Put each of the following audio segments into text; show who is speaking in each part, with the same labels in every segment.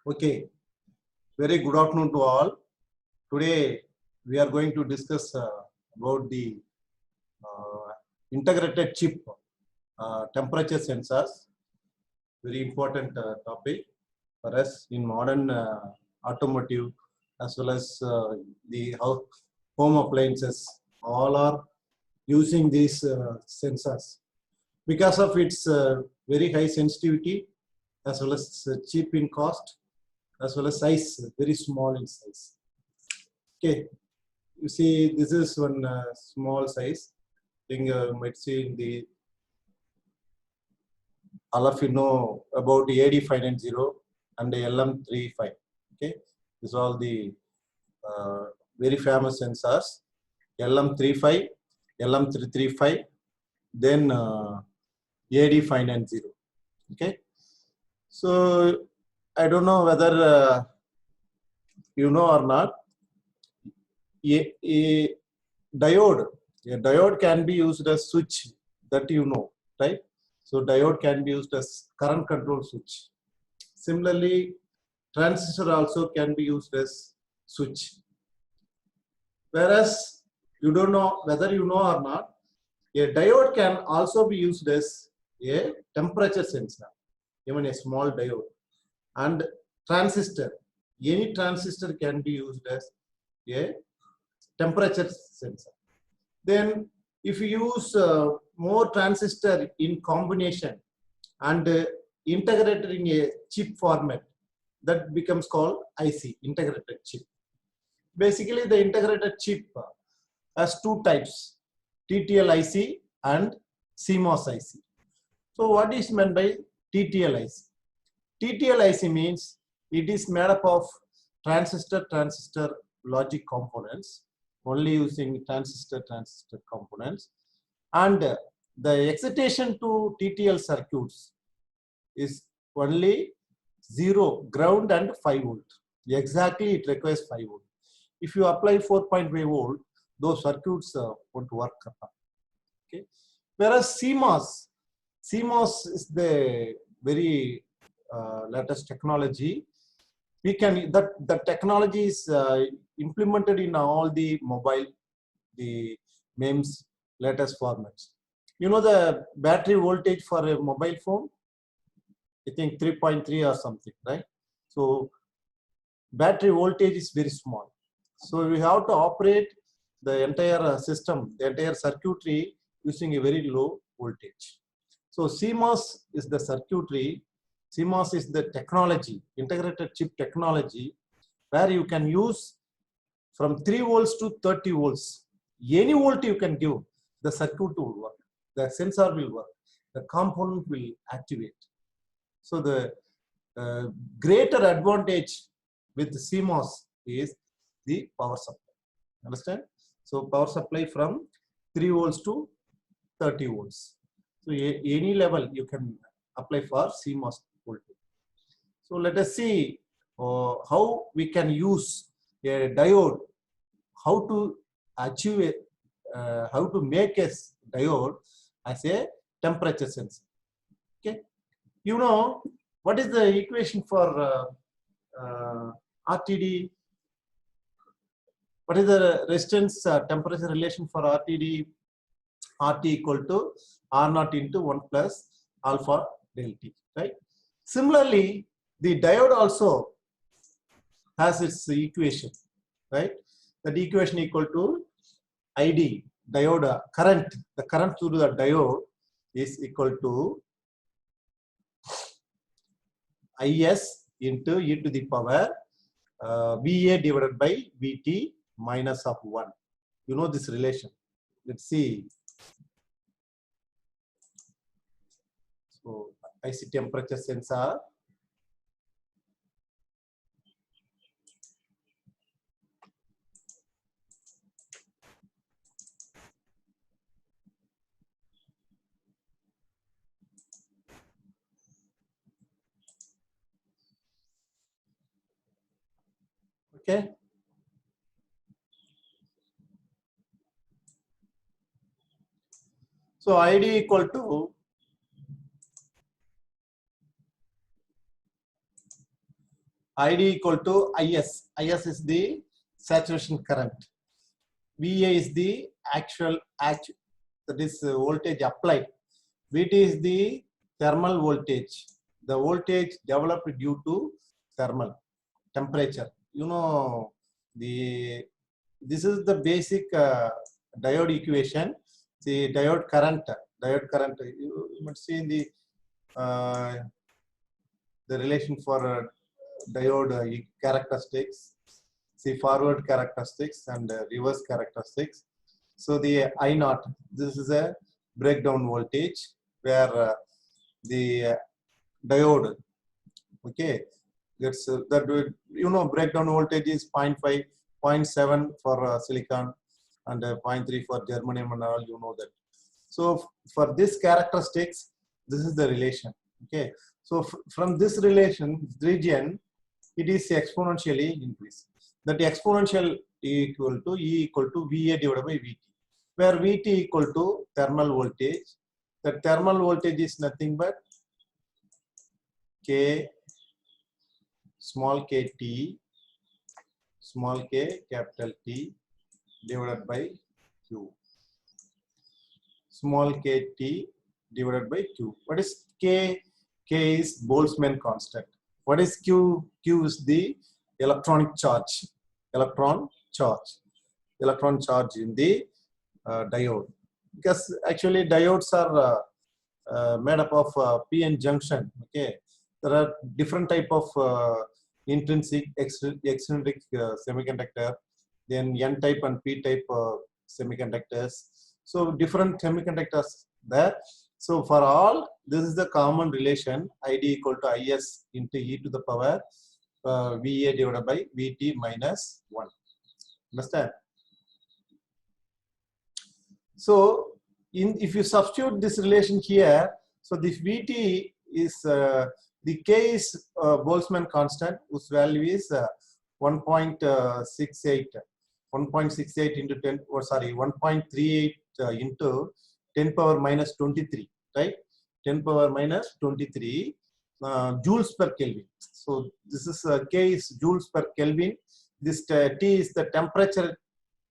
Speaker 1: Okay, very good afternoon to all. Today we are going to discuss about the integrated chip temperature sensors. Very important topic for us in modern automotive as well as the home appliances. All are using these sensors because of its very high sensitivity as well as cheap in cost, as well as size, very small in size. Okay, you see, this is one small size. I think you might see in the all of you know about the AD590 and the LM35. Okay, these are all the very famous sensors. LM35, LM335, then AD590. Okay, so I don't know whether you know or not. A diode can be used as switch, that you know, right? So diode can be used as current control switch. Similarly, transistor also can be used as switch. Whereas you don't know whether you know or not, a diode can also be used as a temperature sensor, even a small diode. And transistor, any transistor can be used as a temperature sensor. Then if you use more transistor in combination and integrated in a chip format, that becomes called IC, integrated chip. Basically, the integrated chip has two types, TTL IC and CMOS IC. So what is meant by TTL IC? TTL IC means it is made up of transistor logic components, only using transistor components, and the excitation to TTL circuits is only 0, ground and 5 volt. Exactly, it requires 5 volt. If you apply 4.5 volt, those circuits won't work. Okay. Whereas CMOS is the very latest technology. We can the technology is implemented in all the mobile, the MEMS latest formats. You know the battery voltage for a mobile phone, I think 3.3 or something, right? So battery voltage is very small. So we have to operate the entire system, the entire circuitry using a very low voltage. So CMOS is the circuitry. CMOS is the technology, integrated chip technology, where you can use from 3 volts to 30 volts. Any volt you can give, the circuit will work, the sensor will work, the component will activate. So the greater advantage with CMOS is the power supply. Understand? So power supply from 3 volts to 30 volts. So any level you can apply for CMOS voltage. So let us see how we can use a diode, how to achieve it, how to make a diode as a temperature sensor. Okay, you know what is the equation for RTD? What is the resistance temperature relation for RTD? RT equal to R naught into 1 plus alpha del T, right? Similarly, the diode also has its equation, right? That equation equal to ID, diode current, the current through the diode is equal to IS into e to the power VA divided by VT minus of 1. You know this relation. Let's see. So IC temperature sensor. Okay. So ID equal to ID equal to IS. IS is the saturation current. VA is the actual that is voltage applied. VT is the thermal voltage. The voltage developed due to thermal temperature. You know, this is the basic diode equation. The diode current. You must see the relation for diode characteristics. See forward characteristics and reverse characteristics. So the I naught, this is a breakdown voltage where the diode, okay, that's that you know, breakdown voltage is 0.5, 0.7 for silicon and 0.3 for germanium and all, you know that. So for this characteristics, this is the relation. Okay, so from this relation region, it is exponentially increased. That exponential equal to E equal to VA divided by VT, where VT equal to thermal voltage. The thermal voltage is nothing but K, small k T, small k capital T divided by Q. Small k T divided by Q. What is K? K is Boltzmann constant. What is Q? Q is the electronic charge. Electron charge in the diode. Because actually diodes are made up of p-n junction. Okay, there are different type of intrinsic, extrinsic semiconductor, then n type and p type semiconductors. So different semiconductors there. So for all, this is the common relation, ID equal to IS into e to the power VA divided by VT minus 1. Understand? So if you substitute this relation here, so this VT is the K is Boltzmann constant, whose value is 1.68 into 10, or sorry, 1.38 into 10 power minus 23, right? 10 power minus 23 joules per Kelvin. So this is K is joules per Kelvin. This T is the temperature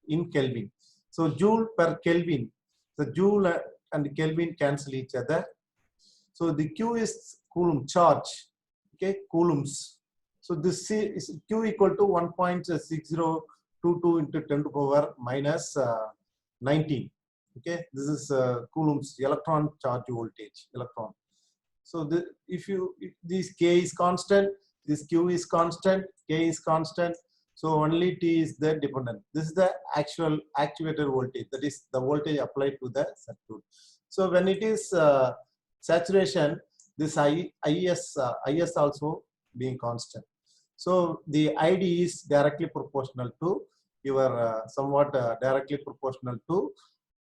Speaker 1: in Kelvin. So joule per Kelvin. The joule and Kelvin cancel each other. So the Q is Coulomb charge. Okay, coulombs. So this C is Q equal to 1.6022 into 10 to the power minus 19. Okay, this is Coulomb's electron charge voltage, electron. So if this K is constant, this Q is constant, K is constant, so only T is the dependent. This is the actual actuator voltage, that is the voltage applied to the circuit. So when it is saturation, this IS also being constant. So the ID is directly proportional to your somewhat directly proportional to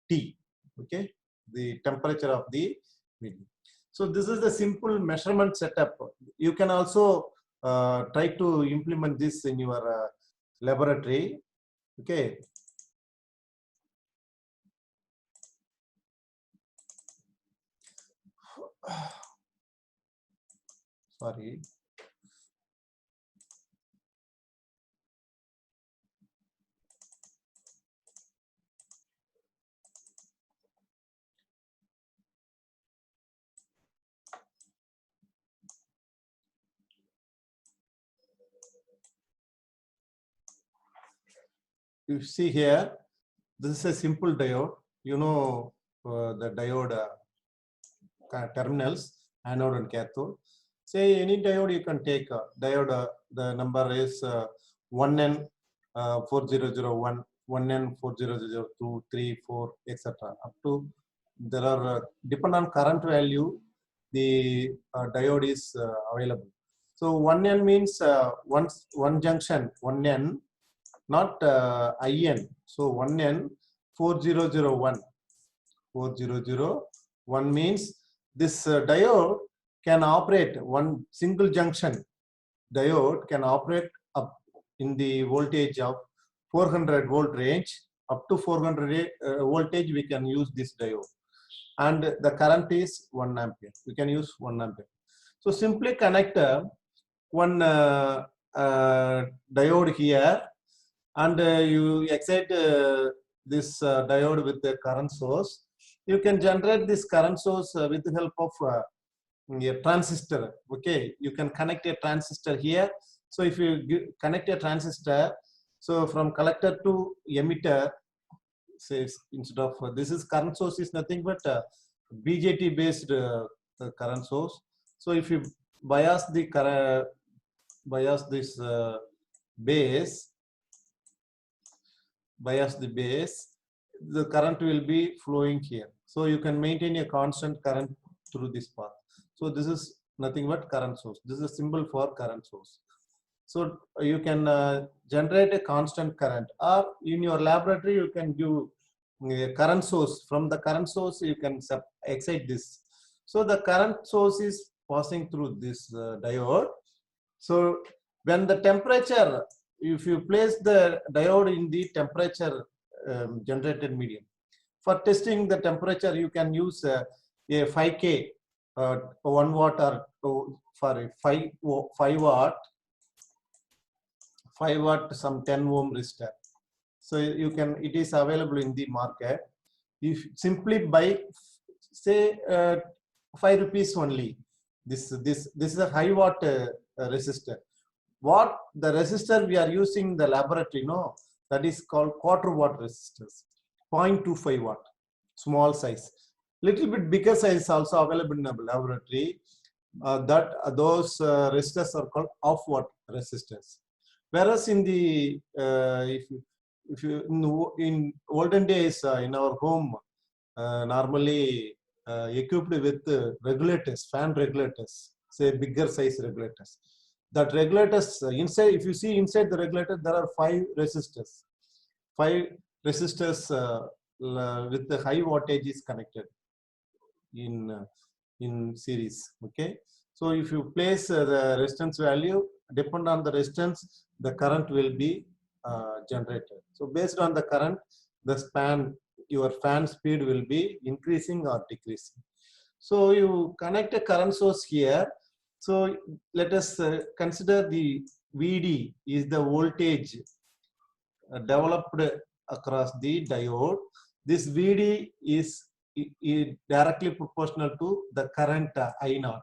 Speaker 1: T, okay, the temperature of the medium. So this is the simple measurement setup. You can also try to implement this in your laboratory, okay. Sorry. You see here, this is a simple diode. You know the diode terminals, anode and cathode. Say any diode you can take. Diode, the number is 1N4001, 1N4002, 3, 4, etc. Up to there are depend on current value, the diode is available. So 1N means one junction, 1N, not IN. So 1N4001. 4001 means this diode can operate, one single junction diode can operate up in the voltage of 400 volt range. Up to 400 voltage we can use this diode, and the current is 1 ampere. We can use 1 ampere. So simply connect one diode here, and you excite this diode with the current source. You can generate this current source with the help of a transistor. Okay, you can connect a transistor here. So if you connect a transistor, so from collector to emitter, say instead of this is current source is nothing but BJT based current source. So if you bias the current, bias this base, the current will be flowing here. So you can maintain a constant current through this path. So this is nothing but current source. This is a symbol for current source. So you can generate a constant current, or in your laboratory you can give a current source. From the current source you can excite this. So the current source is passing through this diode. So when the temperature, if you place the diode in the temperature generated medium, for testing the temperature you can use a 5K 1 watt or for 5 watt some 10 ohm resistor. So you can, it is available in the market. If simply buy, say 5 rupees only, this is a high watt resistor. What the resistor we are using in the laboratory, no, that is called quarter watt resistors, 0.25 watt, small size. Little bit bigger size also available in the laboratory. Those resistors are called off watt resistors. Whereas in the if you in olden days in our home, normally equipped with regulators, fan regulators, say bigger size regulators. That regulators inside, if you see inside the regulator, there are 5 resistors. 5 resistors with the high wattage is connected in series. Okay, so if you place the resistance value, depend on the resistance, the current will be generated. So based on the current, the span, your fan speed will be increasing or decreasing. So you connect a current source here. So let us consider the VD is the voltage developed across the diode. This VD is directly proportional to the current I0,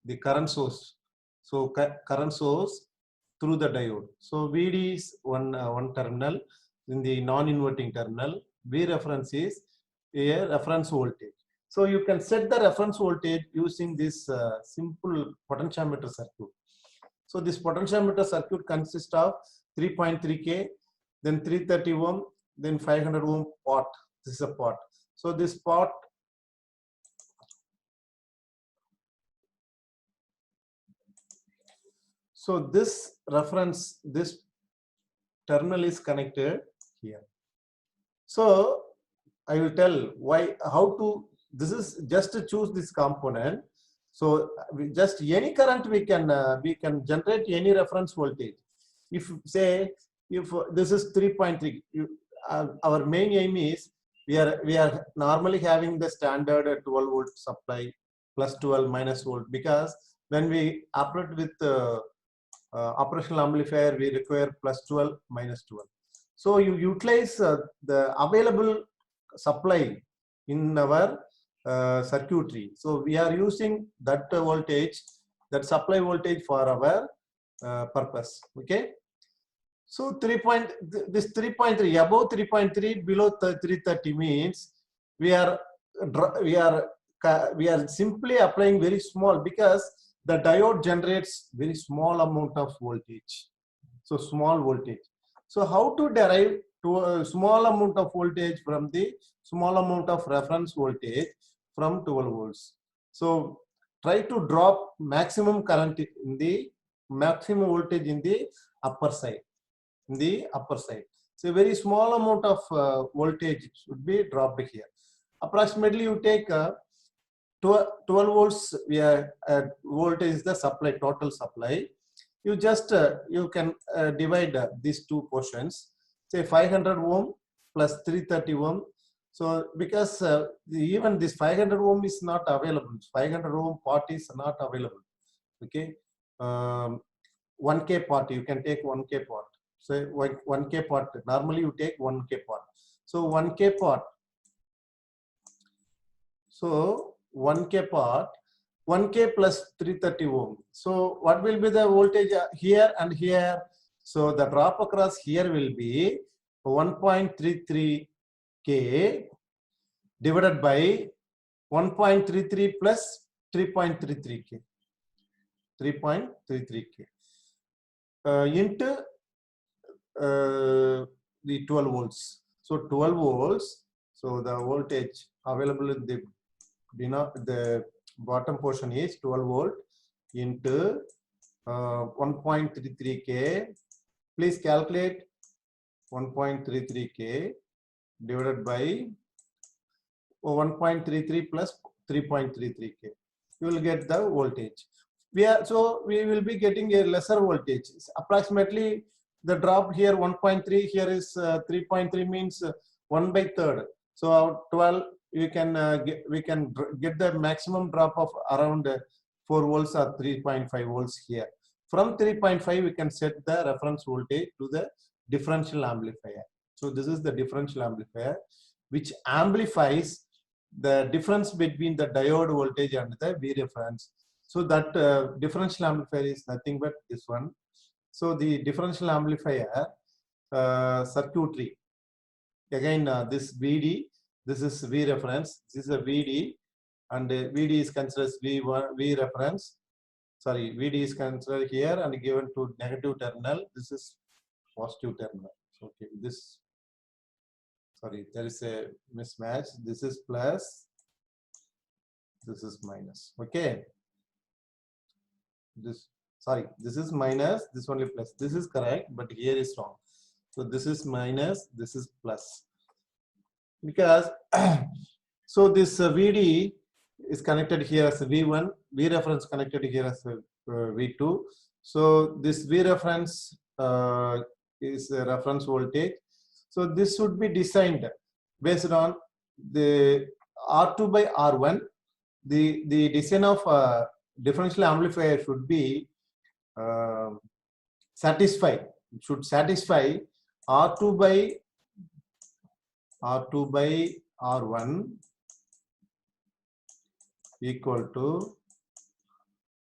Speaker 1: the current source. So current source through the diode. So VD is one terminal. In the non-inverting terminal, V reference is a reference voltage. So you can set the reference voltage using this simple potentiometer circuit. So this potentiometer circuit consists of 3.3K, then 330 ohm, then 500 ohm pot. This is a pot. So this pot, so this reference, this terminal is connected here. So I will tell why, how to, this is just to choose this component. So just any current we can generate any reference voltage. If say, if this is 3.3, our main aim is we are normally having the standard 12 volt supply plus 12 minus volt, because when we operate with operational amplifier, we require plus 12 minus 12. So you utilize the available supply in our circuitry. So we are using that voltage, that supply voltage for our purpose. Okay. So 3.3 above 3.3, below 330 means we are simply applying very small, because the diode generates very small amount of voltage. So small voltage. So how to derive to a small amount of voltage from the small amount of reference voltage from 12 volts. So try to drop maximum current in the maximum voltage in the upper side. In the upper side. So a very small amount of voltage should be dropped here. Approximately you take 12 volts voltage is the supply, total supply. You just you can divide these two portions. Say 500 ohm plus 330 ohm. So because even this 500 ohm is not available, 500 ohm pot is not available. Okay. 1K part, you can take 1K part. So 1K part, normally you take 1K part. So 1K part. So 1K part, 1K plus 330 ohm. So what will be the voltage here and here? So the drop across here will be 1.33K divided by 1.33 plus 3.33K. 3.33K into the 12 volts. So 12 volts. So the voltage available in the bottom portion is 12 volt into 1.33K. Please calculate 1.33K divided by 1.33 plus 3.33K. You will get the voltage. We will be getting a lesser voltage. Approximately the drop here 1.3, here is 3.3, means 1/3. So 12, we can get the maximum drop of around 4 volts or 3.5 volts here. From 3.5, we can set the reference voltage to the differential amplifier. So this is the differential amplifier which amplifies the difference between the diode voltage and the V reference. So that differential amplifier is nothing but this one. So the differential amplifier circuitry, again this VD, this is V reference, this is a VD, and VD is considered as V reference. Sorry, VD is considered here and given to negative terminal. This is positive terminal. Okay, this, sorry, there is a mismatch. This is plus, this is minus. Okay, this, sorry, this is minus, this only plus. This is correct, but here is wrong. So this is minus, this is plus, because so this VD is connected here as V1, V reference connected here as V2. So this V reference is a reference voltage. So this should be designed based on the R2 by R1. The design of differential amplifier should be satisfy R2 by R1 equal to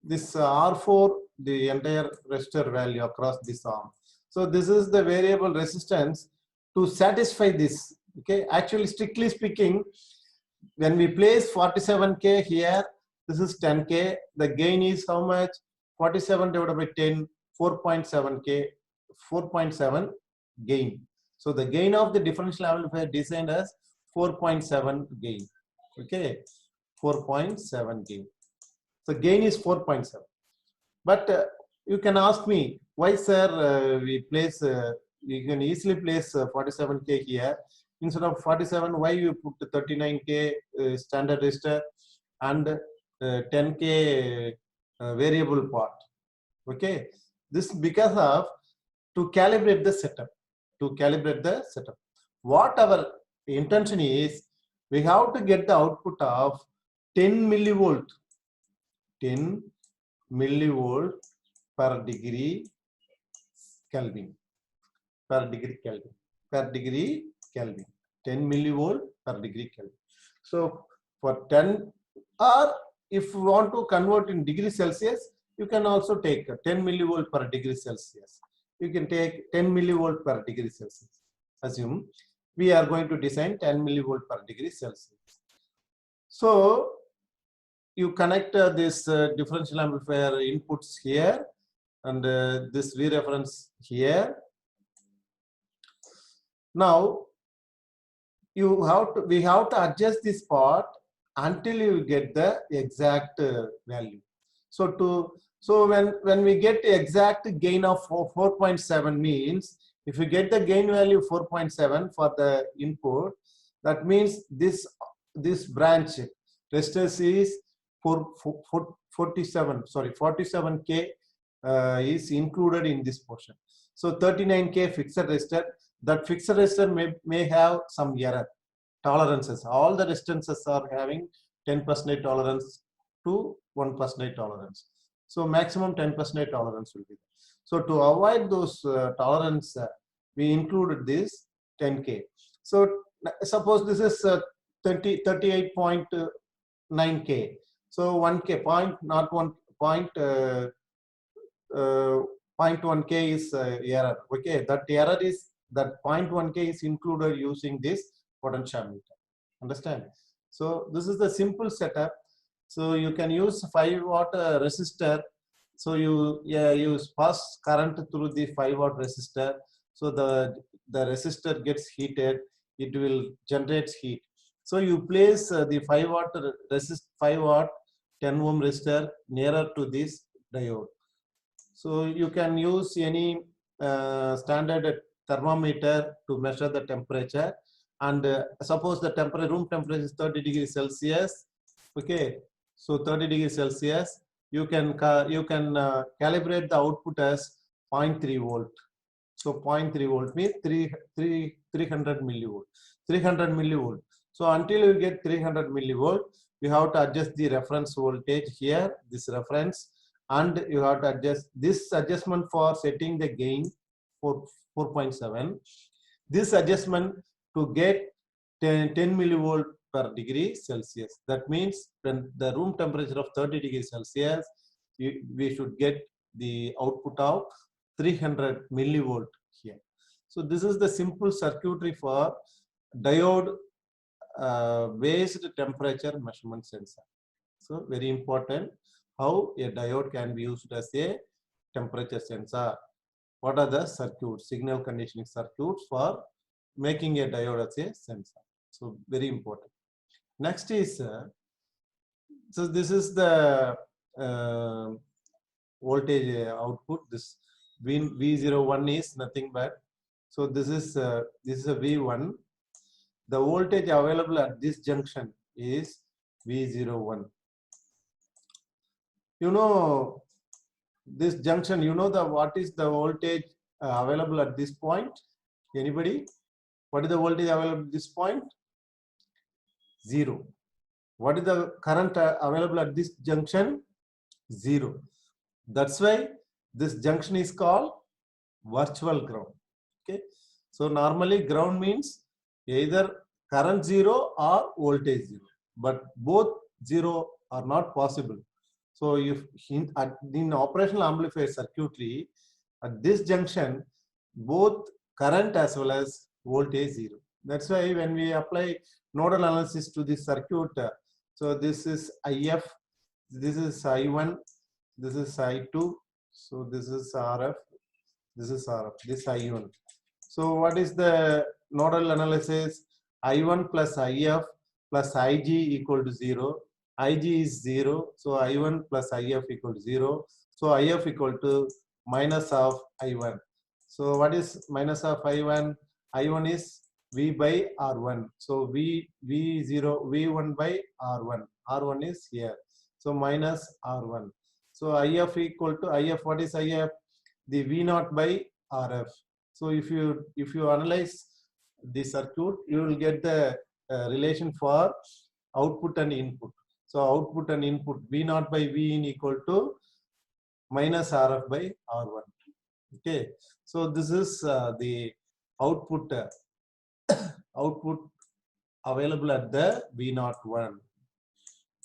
Speaker 1: this R4, the entire resistor value across this arm. So this is the variable resistance to satisfy this. Okay, actually, strictly speaking, when we place 47K here, this is 10K. The gain is how much? 47 divided by 10, 4.7K, 4.7 gain. So the gain of the differential amplifier designed as 4.7 gain. Okay, 4.7 gain. So gain is 4.7. But you can ask me, why, sir? We can easily place 47K here. Instead of 47, why you put 39K standard resistor and 10K variable part? Okay, this because of to calibrate the setup. What our intention is, we have to get the output of 10 millivolt per degree Kelvin. 10 millivolt per degree Kelvin. So for 10, or if you want to convert in degree Celsius, you can also take 10 millivolt per degree Celsius. You can take 10 millivolt per degree Celsius. Assume we are going to design 10 millivolt per degree Celsius. So you connect this differential amplifier inputs here and this V reference here. Now we have to adjust this part until you get the exact value. So when we get the exact gain of 4.7 means, if you get the gain value 4.7 for the input, that means this branch resistance is 47K is included in this portion. So 39K fixed resistor. That fixed resistor may have some error tolerances. All the resistances are having 10% tolerance to 1% tolerance. So maximum 10% tolerance will be there. So to avoid those tolerance, we included this 10K. So suppose this is 38.9K. So 1K point, not 1 point, 0.1K is error. Okay, that error is that 0.1K is included using this potentiometer. Understand? So this is the simple setup. So you can use 5-watt resistor. So you use pass current through the 5-watt resistor. So the resistor gets heated. It will generate heat. So you place the 5-watt 5-watt 10 ohm resistor nearer to this diode. So you can use any standard thermometer to measure the temperature. And suppose the room temperature is 30 degrees Celsius. Okay, so 30 degrees Celsius. You can calibrate the output as 0.3 volt. So 0.3 volt means 300 millivolt. 300 millivolt. So until you get 300 millivolt, you have to adjust the reference voltage here, this reference, and you have to adjust this adjustment for setting the gain for 4.7. This adjustment to get 10 millivolt per degree Celsius. That means when the room temperature of 30 degrees Celsius, we should get the output of 300 millivolt here. So this is the simple circuitry for diode based temperature measurement sensor. So very important how a diode can be used as a temperature sensor. What are the circuits, signal conditioning circuits for making a diode as a sensor? So very important. Next is, so this is the voltage output. This V01 is nothing but, so this is a V1. The voltage available at this junction is V01. You know this junction, you know what is the voltage available at this point? Anybody? What is the voltage available at this point? 0. What is the current available at this junction? 0. That's why this junction is called virtual ground. Okay. So normally ground means either current 0 or voltage 0, but both 0 are not possible. So if in operational amplifier circuitry, at this junction, both current as well as voltage 0. That's why when we apply nodal analysis to this circuit, so this is IF, this is I1, this is I2, so this is RF, this is RF, this I1. So what is the nodal analysis? I1 plus IF plus IG equal to 0. IG is 0, so I1 plus IF equal to 0. So IF equal to minus of I1. So what is minus of I1? I1 is V by R1. So V1 by R1. R1 is here. So minus R1. So IF equal to IF. What is IF? The V0 by RF. So if you analyze the circuit, you will get the relation for output and input. So output and input, V0 by Vin equal to minus RF by R1. Okay. So this is the output available at the V01.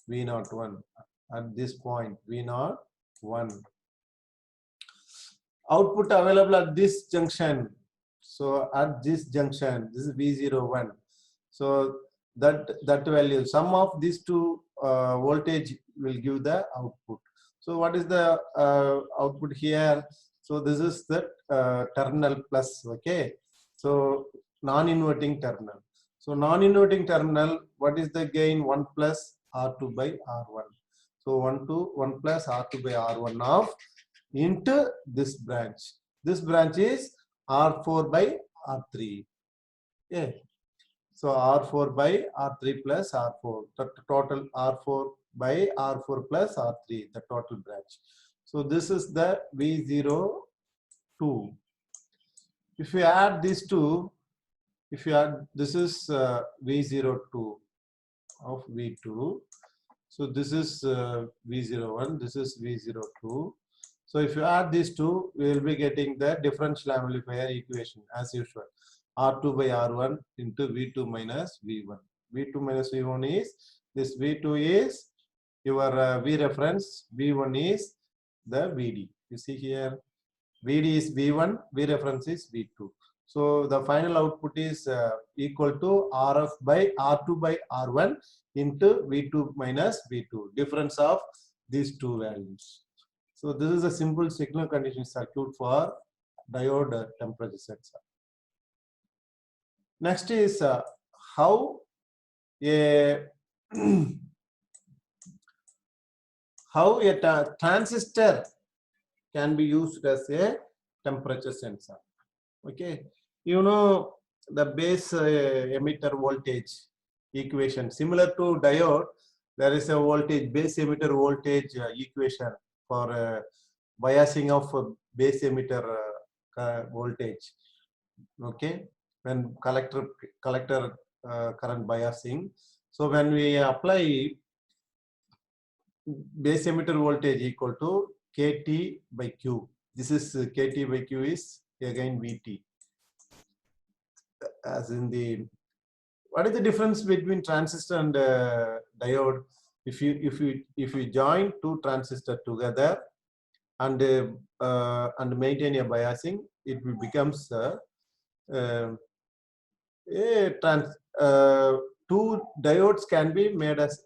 Speaker 1: V01 at this point, V01. Output available at this junction. So at this junction, this is V01. So that value, sum of these two voltage will give the output. So what is the output here? So this is the terminal plus. Okay. So non-inverting terminal. So non-inverting terminal, what is the gain? 1 plus R2 by R1. So 1 plus R2 by R1 of into this branch. This branch is R4 by R3. Okay. So R4 by R3 plus R4. The total R4 by R4 plus R3, the total branch. So this is the V02. If you add these two, this is V02 of V2. So this is V01, this is V02. So if you add these two, we will be getting the differential amplifier equation as usual. R2 by R1 into V2 minus V1. V2 minus V1 is, this V2 is your V reference, V1 is the VD. You see here, VD is V1, V reference is V2. So the final output is equal to RF by R2 by R1 into V2 minus V2, difference of these two values. So this is a simple signal conditioning circuit for diode temperature sensor. Next is how a how a transistor can be used as a temperature sensor. Okay, you know the base emitter voltage equation similar to diode. There is a voltage base emitter voltage equation for biasing of base emitter voltage. Okay, when collector current biasing. So when we apply base emitter voltage equal to KT by Q. This is KT by Q is again VT. As in the, what is the difference between transistor and diode? If you join two transistors together and maintain a biasing, it will becomes two diodes can be made as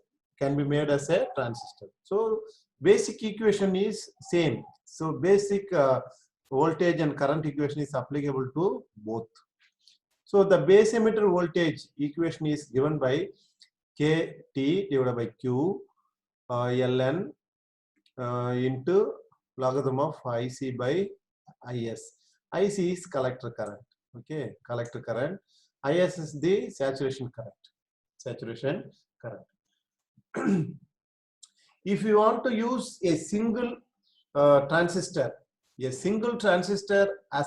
Speaker 1: a transistor. So basic equation is same. So basic voltage and current equation is applicable to both. So the base emitter voltage equation is given by KT divided by Q Ln into logarithm of IC by IS. IC is collector current. Okay, collector current. IS is the saturation current. Saturation current. If you want to use a single transistor as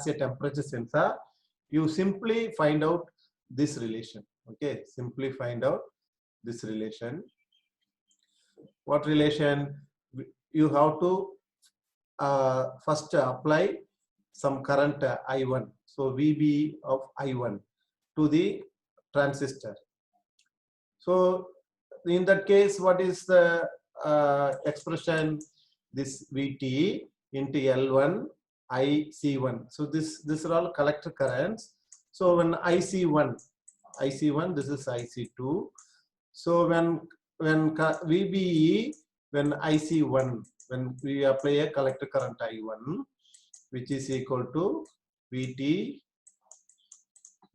Speaker 1: a temperature sensor, you simply find out this relation. Okay, simply find out this relation. What relation? You have to first apply some current I1. So VB of I1 to the transistor. So in that case, what is the expression? This VT into L1 IC1. So this are all collector currents. So when IC1, this is IC2. So when VBE, when IC1, when we apply a collector current I1, which is equal to VT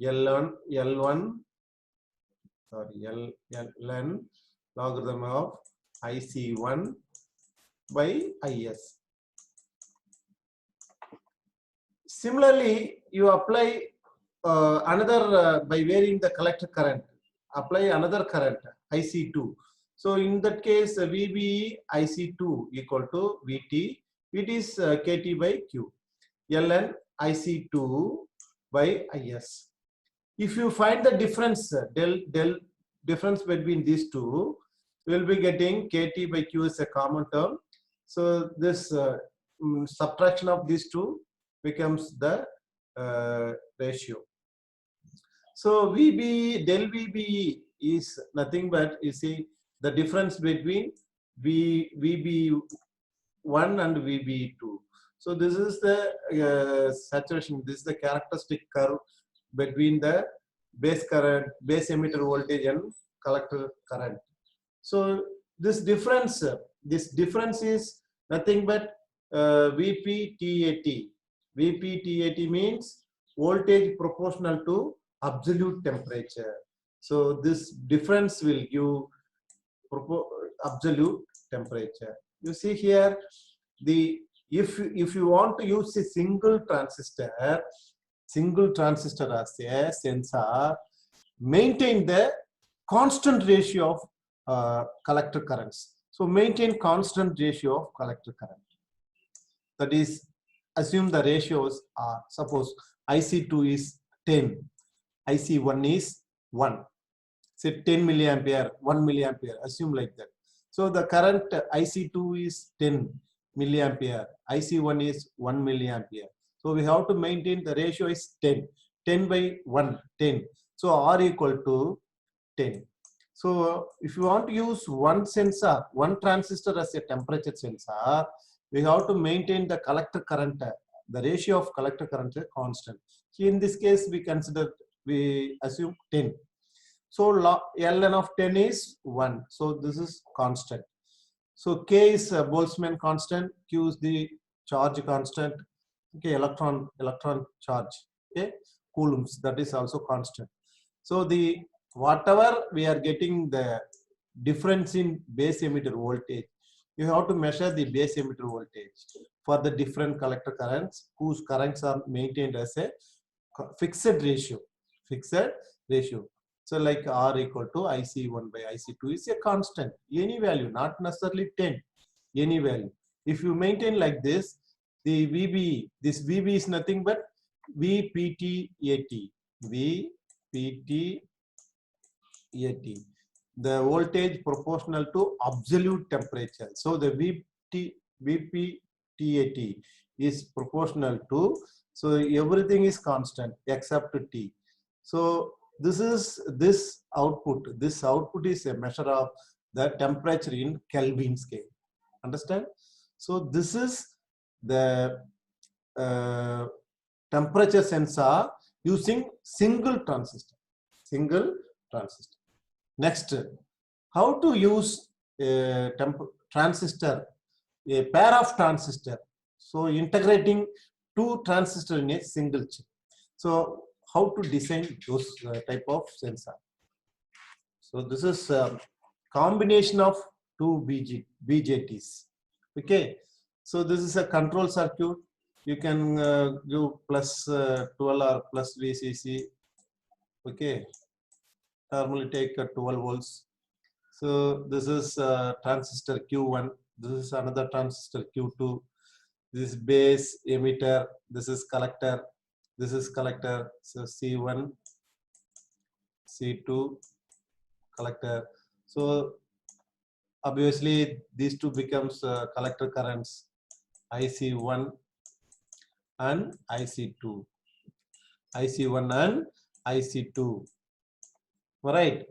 Speaker 1: Ln logarithm of IC1 by IS. Similarly, you apply another by varying the collector current, apply another current IC2. So in that case, VB IC2 equal to VT. It is KT by Q. Ln IC2 by IS. If you find the difference, del difference between these two, we will be getting KT by Q is a common term. So this subtraction of these two becomes the ratio. So VB del VB is nothing but, you see, the difference between VB1 and VB2. So this is the saturation. This is the characteristic curve between the base current, base emitter voltage and collector current. So this difference is nothing but VP-TAT. VP-TAT means voltage proportional to absolute temperature. So this difference will give absolute temperature. You see here, if you want to use a single transistor as a sensor, maintain the constant ratio of collector currents. So maintain constant ratio of collector current. That is, assume the ratios are, suppose IC2 is 10, IC1 is 1. Say 10 milliampere, 1 milliampere, assume like that. So the current IC2 is 10 milliampere, IC1 is 1 milliampere. So we have to maintain the ratio is 10, 10 by 1, 10. So R equal to 10. So if you want to use one sensor, one transistor as a temperature sensor, we have to maintain the collector current, the ratio of collector current is constant. So in this case, we assume 10. So ln of 10 is 1. So this is constant. So K is Boltzmann constant, Q is the charge constant, okay, electron charge, okay, coulombs, that is also constant. So the whatever we are getting the difference in base emitter voltage, you have to measure the base emitter voltage for the different collector currents whose currents are maintained as a fixed ratio. So like R equal to IC1 by IC2 is a constant, any value, not necessarily 10, any value. If you maintain like this, the VB, this VB is nothing but VPT-AT, VPT-AT, the voltage proportional to absolute temperature. So the VPT-AT is proportional to, so everything is constant except T. So this is this output. This output is a measure of the temperature in Kelvin scale. Understand? So this is the temperature sensor using single transistor. Next, how to use a transistor, a pair of transistor. So integrating two transistors in a single chip. So how to design those type of sensor. So this is a combination of two BJTs. Okay. So this is a control circuit. You can do plus 12 or plus VCC. Okay. Normally take 12 volts. So this is transistor Q1. This is another transistor Q2. This is base emitter. This is collector. This is collector. So C1, C2, collector. So obviously these two becomes collector currents, IC1 and IC2. IC1 and IC2. All right.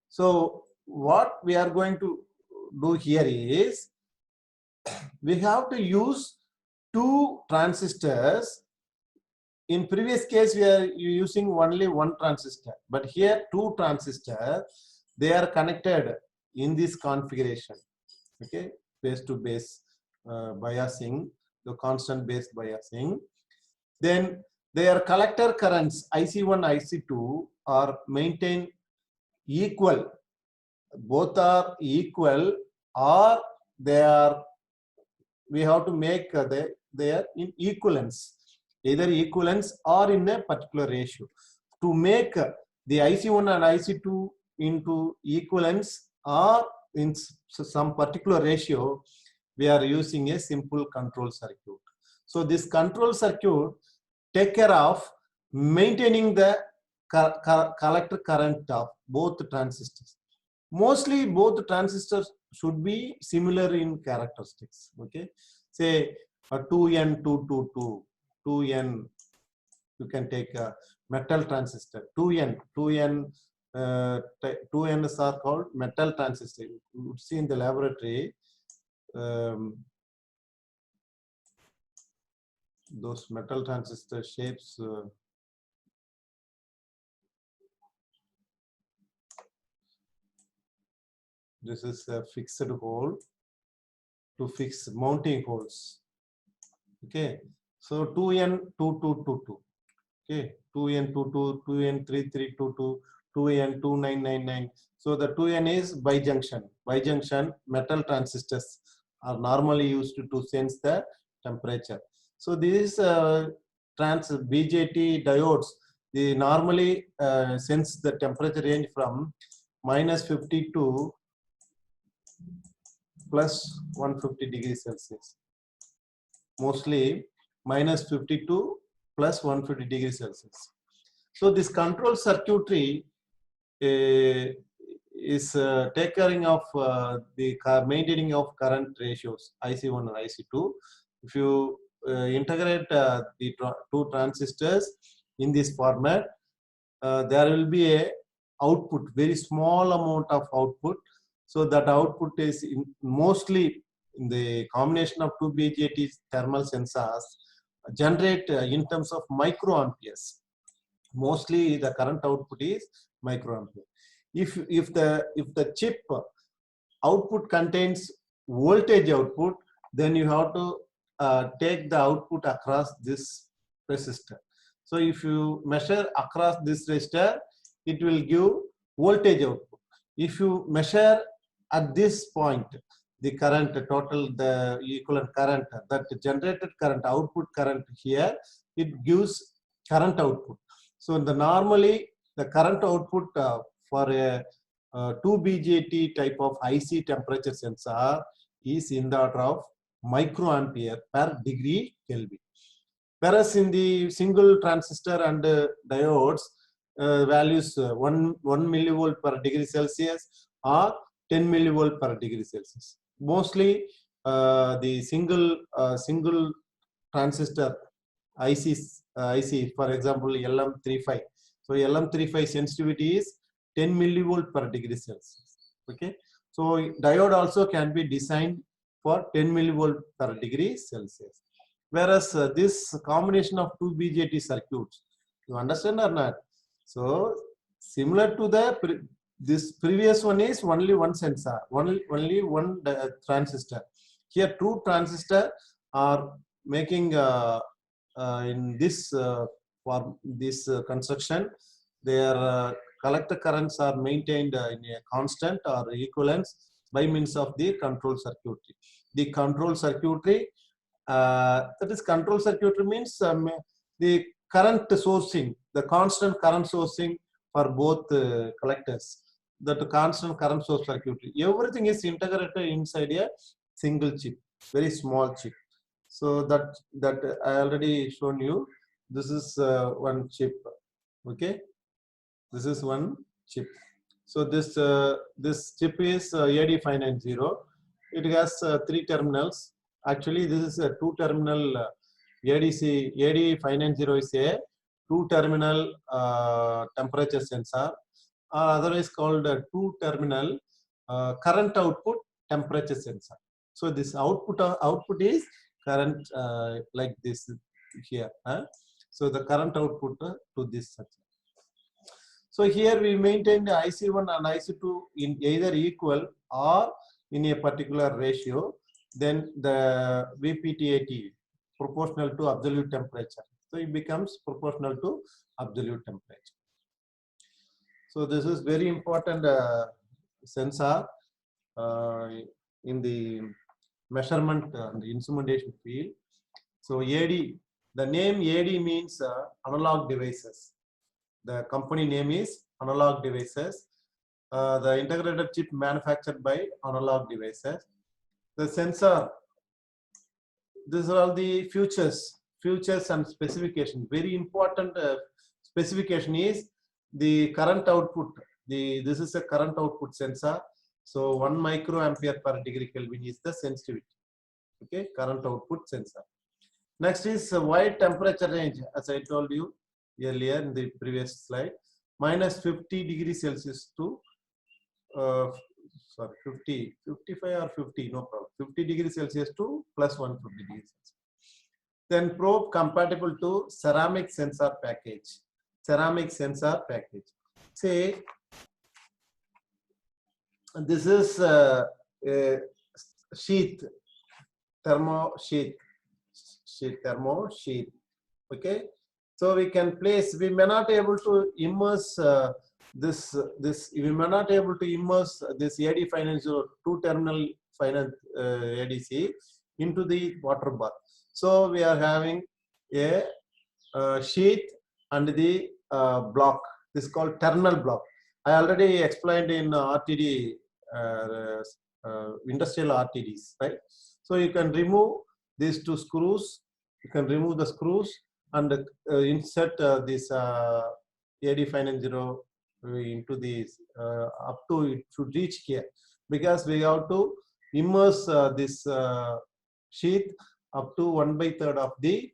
Speaker 1: So what we are going to do here is we have to use two transistors. In previous case, we are using only one transistor, but here two transistors, they are connected in this configuration. Okay, base to base biasing, the constant base biasing. Then their collector currents IC1, IC2 are maintained equal. Both are equal, or they are. We have to make they are in equivalence, either equivalence or in a particular ratio. To make the IC1 and IC2 into equivalence or in some particular ratio, we are using a simple control circuit. So this control circuit take care of maintaining the collector current of both transistors. Mostly both transistors should be similar in characteristics. Okay, say a 2N222, 2N, you can take a metal transistor. 2Ns are called metal transistor. You would see in the laboratory those metal transistor shapes. This is a fixed hole to fix mounting holes. Okay, so 2N2222. Okay, 2N22, 2N3322, 2N2999. So the 2N is bijunction. Bijunction metal transistors are normally used to sense the temperature. So these BJT diodes, they normally sense the temperature range from -50 to plus 150 degrees Celsius. Mostly -50 to plus 150 degrees Celsius. So this control circuitry is take caring of the maintaining of current ratios IC1 and IC2. If you integrate the two transistors in this format, there will be a output, very small amount of output. So that output is mostly in the combination of two BJT thermal sensors generate in terms of microamperes. Mostly the current output is microampere. If the chip output contains voltage output, then you have to take the output across this resistor. So if you measure across this resistor, it will give voltage output. If you measure at this point the current total, the equivalent current, that generated current, output current here, it gives current output. So normally the current output for a 2 BJT type of IC temperature sensor is in the order of microampere per degree Kelvin. Whereas in the single transistor and diodes, values 1 millivolt per degree Celsius or 10 millivolt per degree Celsius. Mostly the single transistor IC, for example, LM35. So LM35 sensitivity is 10 millivolt per degree Celsius. Okay. So diode also can be designed for 10 millivolt per degree Celsius. Whereas this combination of two BJT circuits, you understand or not? So similar to this previous one is only one sensor, only one transistor. Here two transistors are making in this for this construction, their collector currents are maintained in a constant or equivalence by means of the control circuitry. The control circuitry, that is control circuitry means the current sourcing, the constant current sourcing for both collectors. That constant current source circuitry, everything is integrated inside a single chip, very small chip. So that I already shown you. This is one chip. Okay, this is one chip. So this chip is AD590. It has 3 terminals. Actually, this is a 2-terminal ADC. AD590 is a 2-terminal temperature sensor, or otherwise called a 2-terminal current output temperature sensor. So this output is current like this here. So the current output to this section. So here we maintain the IC1 and IC2 in either equal or in a particular ratio. Then the VPTAT proportional to absolute temperature. So it becomes proportional to absolute temperature. So this is very important sensor in the measurement and the instrumentation field. So AD, the name AD means analog devices. The company name is Analog Devices. The integrated chip manufactured by Analog Devices. The sensor, these are all the features and specification. Very important specification is the current output. This is a current output sensor. So 1 microampere per degree Kelvin is the sensitivity. Okay, current output sensor. Next is wide temperature range, as I told you earlier in the previous slide, minus 50 degrees Celsius to 50, 55 or 50, no problem. 50 degrees Celsius to plus 150 degrees Celsius. Then probe compatible to ceramic sensor package. Ceramic sensor package. Say this is a sheath, thermo sheath. Okay, so we can place. We may not able to immerse this. We may not able to immerse this AD590 2-terminal ADC into the water bath. So we are having a sheath and the block. This is called terminal block. I already explained in RTD, industrial RTDs, right? So you can remove these 2 screws. You can remove the screws and insert this AD590 into this up to it should reach here, because we have to immerse this sheath up to 1/3 of the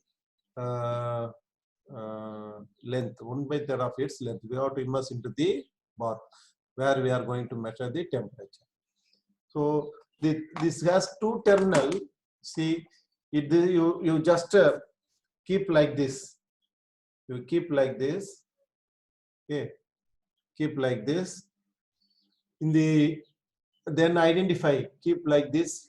Speaker 1: length, 1/3 of its length. We have to immerse into the bath where we are going to measure the temperature. So this has two terminal. See, you just keep like this. You keep like this. Okay, keep like this. In the then identify. Keep like this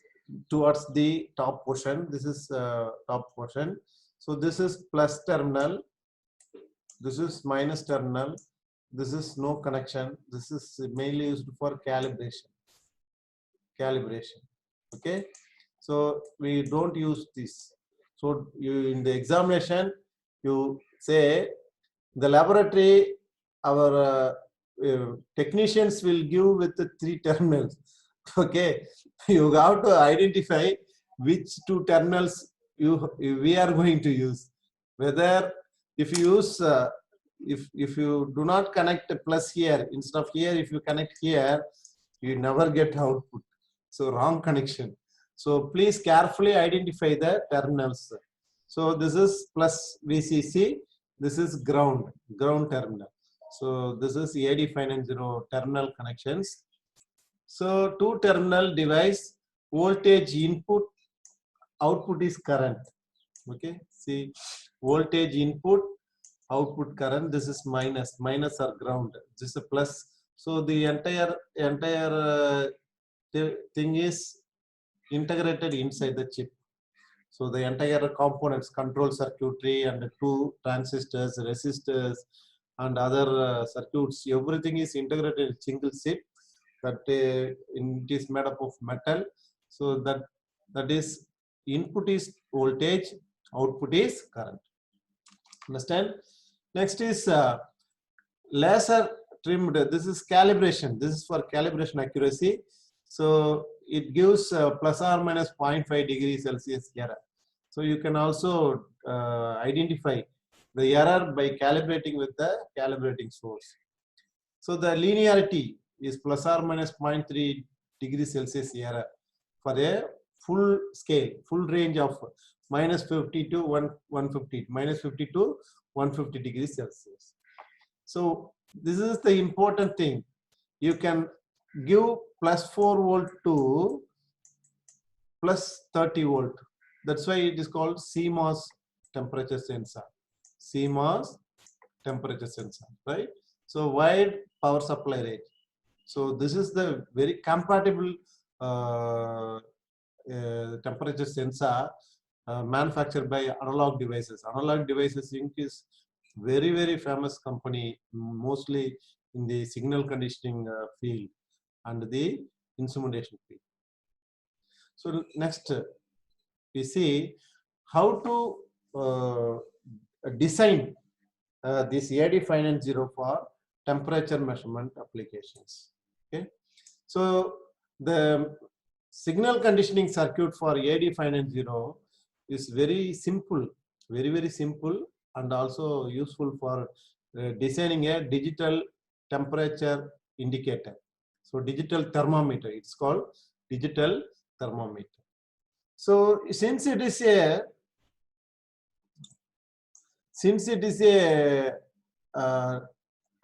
Speaker 1: towards the top portion. This is top portion. So this is plus terminal. This is minus terminal. This is no connection. This is mainly used for calibration. Okay, so we don't use this. So you in the examination you say the laboratory our technicians will give with the 3 terminals. Okay, you have to identify which 2 terminals we are going to use. Whether if you use if you do not connect a plus here, instead of here if you connect here, you never get output. So wrong connection. So please carefully identify the terminals. So this is plus VCC, this is ground terminal. So this is AD590 terminal connections. So 2 terminal device, voltage input, output is current. Okay, see voltage input, output current. This is minus or ground. This is a plus. So the entire thing is integrated inside the chip. So the entire components, control circuitry and 2 transistors, resistors and other circuits, everything is integrated in single chip. That it is made up of metal. So that is input is voltage, output is current. Understand? Next is laser trimmed. This is calibration. This is for calibration accuracy. So it gives plus or minus 0.5 degrees Celsius error. So you can also identify the error by calibrating with the calibrating source. So the linearity is plus or minus 0.3 degrees Celsius error for a full scale, full range of minus 50 to 150, minus 50 to 150 degrees Celsius. So this is the important thing. You can give plus 4 volt to plus 30 volt. That's why it is called CMOS temperature sensor. CMOS temperature sensor, right? So wide power supply range. So this is the very compatible temperature sensor manufactured by Analog Devices. Analog Devices Inc. is very famous company, mostly in the signal conditioning field and the instrumentation field. So next we see how to design this AD590 for temperature measurement applications. Okay, so the signal conditioning circuit for AD590 is very simple, very simple, and also useful for designing a digital temperature indicator. So digital thermometer, it's called digital thermometer. So since it is a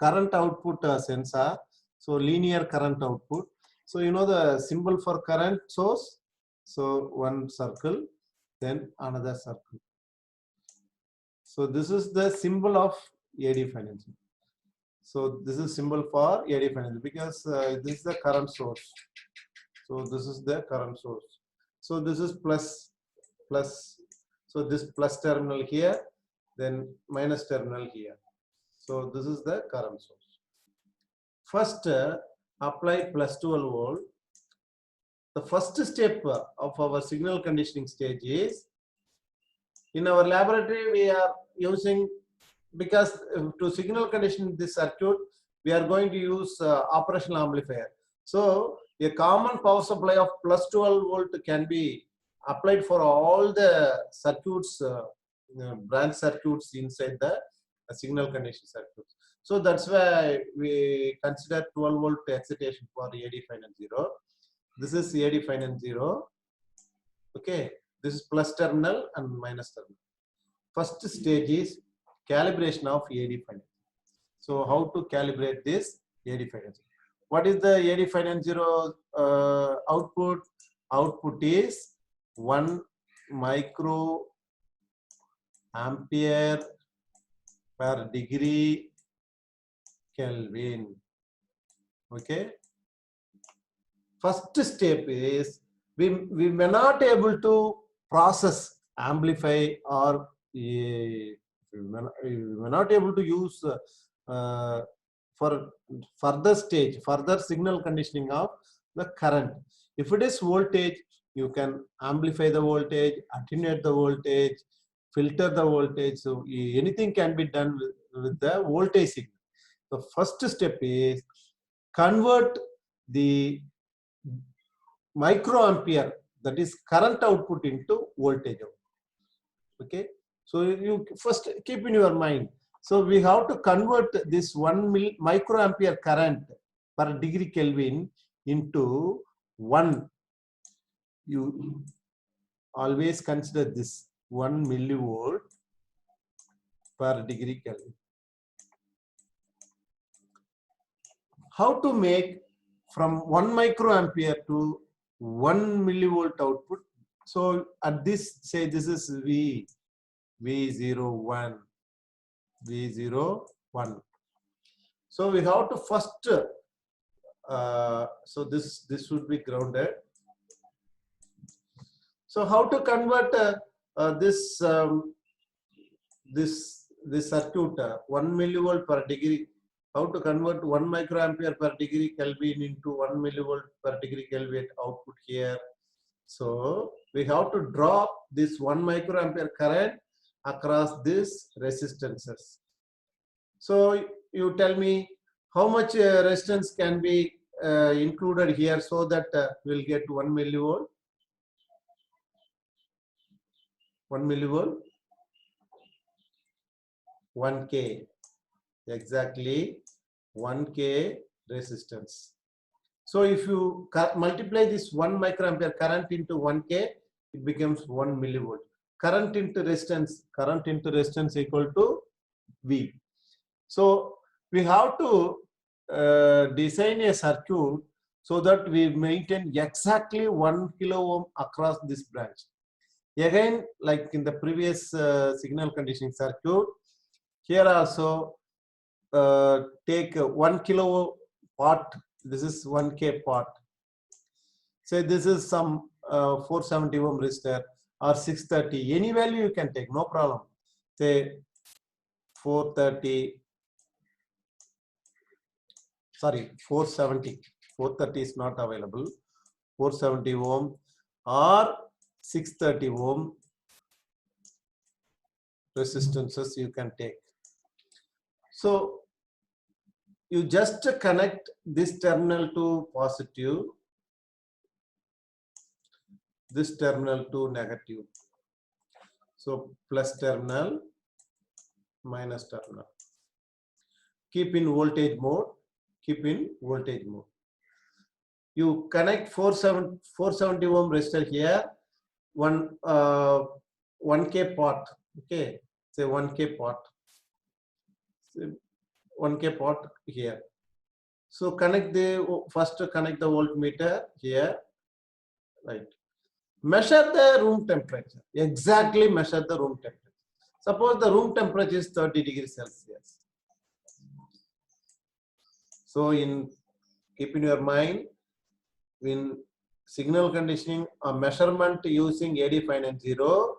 Speaker 1: current output sensor, so linear current output. So you know the symbol for current source. So one circle, then another circle. So this is the symbol of AD590. So this is symbol for AD590 because this is the current source. So this is the current source. So this is plus. So this plus terminal here, then minus terminal here. So this is the current source. First, apply plus 12 volt. The first step of our signal conditioning stage is, in our laboratory we are using, because to signal condition this circuit we are going to use operational amplifier. So a common power supply of plus 12 volt can be applied for all the circuits, branch circuits inside the signal conditioning circuits. So that's why we consider 12 volt excitation for AD final 0. This is AD final 0. Okay, this is plus terminal and minus terminal. First stage is calibration of AD final. So how to calibrate this AD final 0? What is the AD final 0 output? Output is 1 micro ampere per degree Kelvin. Okay. First step is we may not able to process, amplify, or we may not able to use for further stage, further signal conditioning of the current. If it is voltage, you can amplify the voltage, attenuate the voltage, filter the voltage. So anything can be done with the voltage signal. The first step is convert the microampere, that is current output, into voltage output. Okay, so you first keep in your mind. So we have to convert this 1 microampere current per degree Kelvin into 1. You always consider this 1 millivolt per degree Kelvin. How to make from 1 microampere to 1 millivolt output? So at this, say this is V01, V01. So we have to first, so this should be grounded. So how to convert this circuit 1 millivolt per degree? How to convert 1 microampere per degree Kelvin into 1 millivolt per degree Kelvin output here? So we have to draw this 1 microampere current across these resistances. So you tell me how much resistance can be included here so that we'll get 1 millivolt. 1 millivolt, 1K, exactly 1K resistance. So if you multiply this 1 microampere current into 1K, it becomes 1 millivolt. Current into resistance equal to V. So we have to design a circuit so that we maintain exactly 1 kilo ohm across this branch. Again, like in the previous signal conditioning circuit, here also take 1 kilo pot. This is 1K pot. Say this is some 470 ohm resistor or 630. Any value you can take, no problem. Say 430. Sorry, 470. 430 is not available. 470 ohm or 630 ohm resistances you can take. So you just connect this terminal to positive, this terminal to negative. So plus terminal, minus terminal. Keep in voltage mode. Keep in voltage mode. You connect 470 ohm resistor here. 1K pot. Okay, say 1K pot. Say 1K pot here. So connect first connect the voltmeter here, right? Measure the room temperature. Exactly measure the room temperature. Suppose the room temperature is 30 degrees Celsius. So keep in your mind, in signal conditioning, a measurement using AD finite 0,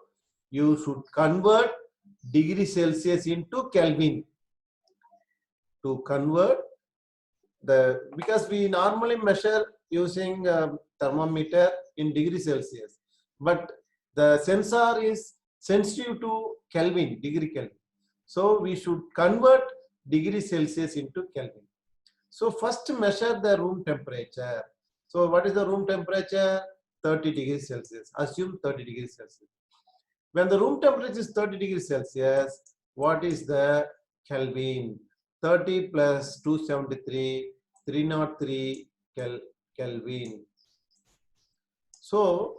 Speaker 1: you should convert degree Celsius into Kelvin. To convert because we normally measure using thermometer in degree Celsius, but the sensor is sensitive to Kelvin, degree Kelvin. So we should convert degree Celsius into Kelvin. So first measure the room temperature. So what is the room temperature? 30 degrees Celsius. Assume 30 degrees Celsius. When the room temperature is 30 degrees Celsius, what is the Kelvin. 30 plus 273, 303 Kelvin. So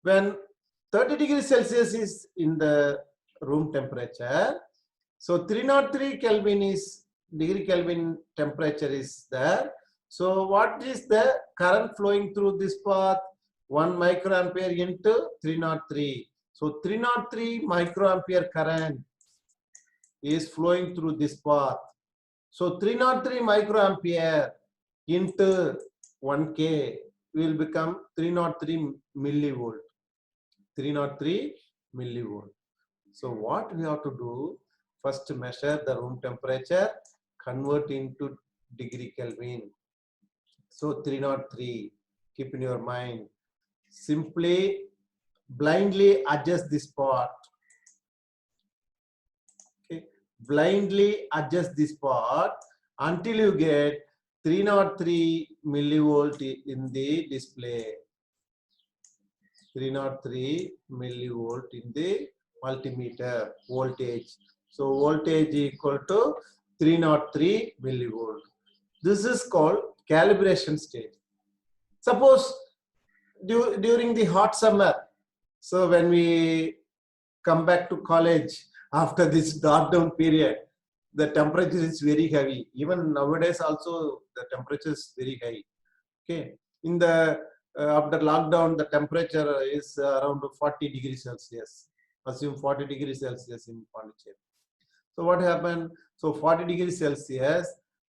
Speaker 1: when 30 degrees Celsius is in the room temperature, so 303 Kelvin is degree Kelvin temperature is there. So what is the current flowing through this path? 1 microampere into 303. So 303 microampere current is flowing through this path. So 303 microampere into 1K will become 303 millivolt. 303 millivolt. So what we have to do? First measure the room temperature, convert into degree Kelvin. So 303, keep in your mind. Simply blindly adjust this part. Okay, blindly adjust this part until you get 303 millivolt in the display. 303 millivolt in the multimeter voltage. So voltage equal to 303 millivolt. This is called calibration stage. Suppose during the hot summer, so when we come back to college after this dark down period, the temperature is very heavy. Even nowadays also the temperature is very high. Okay, in the after lockdown, the temperature is around 40 degrees Celsius. Assume 40 degrees Celsius in Pondicherry. So what happened? So 40 degrees Celsius,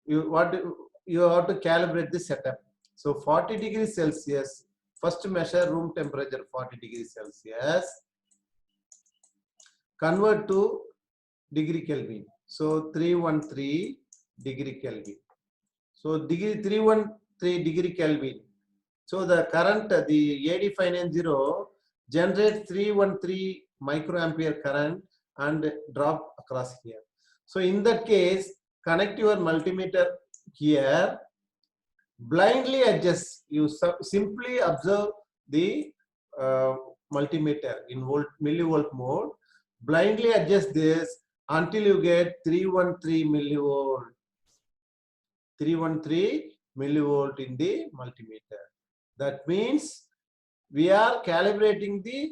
Speaker 1: you have to calibrate the setup. So 40 degrees Celsius, first measure room temperature 40 degrees Celsius, convert to degree Kelvin. So 313 degree Kelvin. So 313 degree Kelvin. So the current, the AD590 generates 313 microampere current and drop across here. So in that case, connect your multimeter here, blindly adjust. You simply observe the multimeter in millivolt mode, blindly adjust this until you get 313 millivolt. 313 millivolt in the multimeter. That means we are calibrating the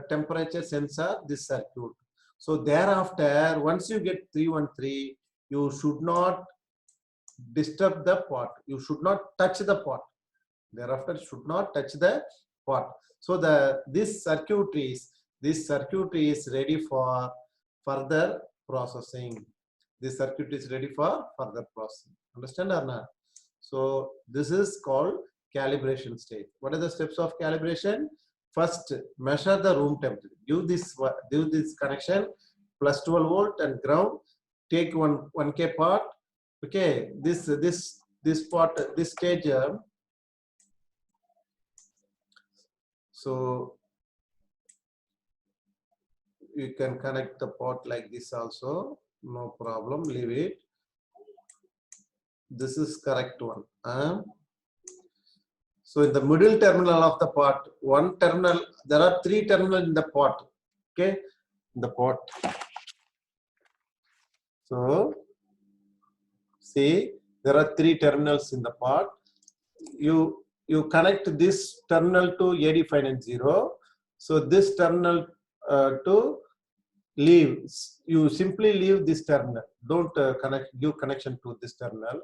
Speaker 1: temperature sensor, this circuit. So thereafter, once you get 313, you should not disturb the pot. You should not touch the pot. Thereafter, should not touch the pot. So this circuit is ready for further processing. This circuit is ready for further processing. Understand or not? So this is called calibration stage. What are the steps of calibration? First, measure the room temperature. Give this connection plus 12 volt and ground. Take 1K part. Okay, this part, this stage. So you can connect the pot like this also. No problem. Leave it. This is correct one. So in the middle terminal of the pot, one terminal, there are 3 terminals in the pot. Okay, in the pot. So see, there are 3 terminals in the pot. You connect this terminal to AD590. So this terminal to leave. You simply leave this terminal. Don't give connection to this terminal.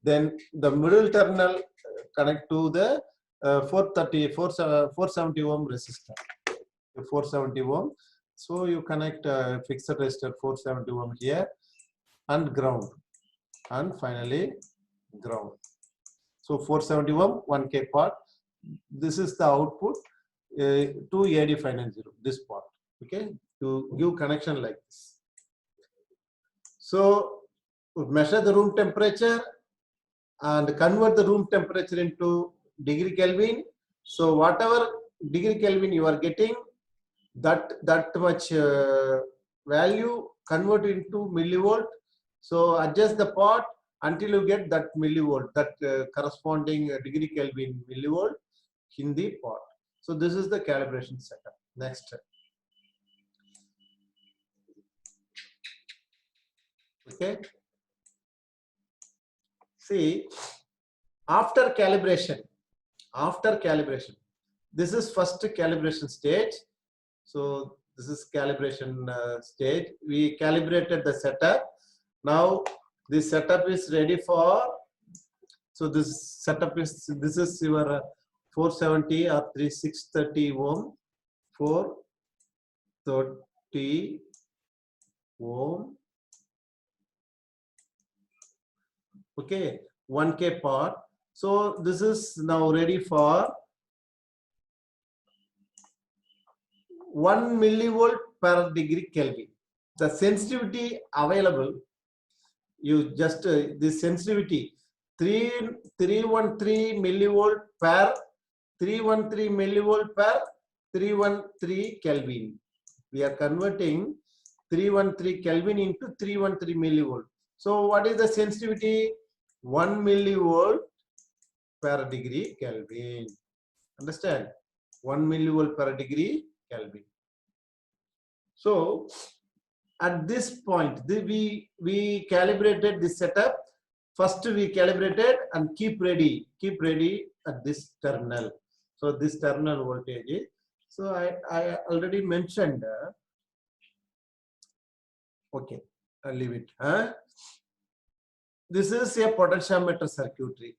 Speaker 1: Then the middle terminal connect to the 470 ohm resistor. 470 ohm. So you connect fixed resistor 470 ohm here and ground, and finally ground. So 470 ohm, 1K part. This is the output to AD590. This part. Okay, to give connection like this. So measure the room temperature and convert the room temperature into degree Kelvin. So whatever degree Kelvin you are getting, that much value convert into millivolt. So adjust the pot until you get that millivolt, that corresponding degree Kelvin millivolt in the pot. So this is the calibration setup. Next. Okay. See, after calibration, this is first calibration stage. So this is calibration stage. We calibrated the setup. Now this setup is ready for. So this setup is, this is your 470 or 630 ohm, 430 ohm. Okay, 1K part. So this is now ready for 1 millivolt per degree Kelvin. The sensitivity available, you just this sensitivity 313 millivolt per 313 millivolt per 313 Kelvin. We are converting 313 Kelvin into 313 millivolt. So what is the sensitivity? 1 millivolt per degree Kelvin. Understand? 1 millivolt per degree Kelvin. So at this point, we calibrated this setup. First we calibrated and keep ready at this terminal. So this terminal voltage is, so I already mentioned, okay, I'll leave it. This is a potentiometer circuitry.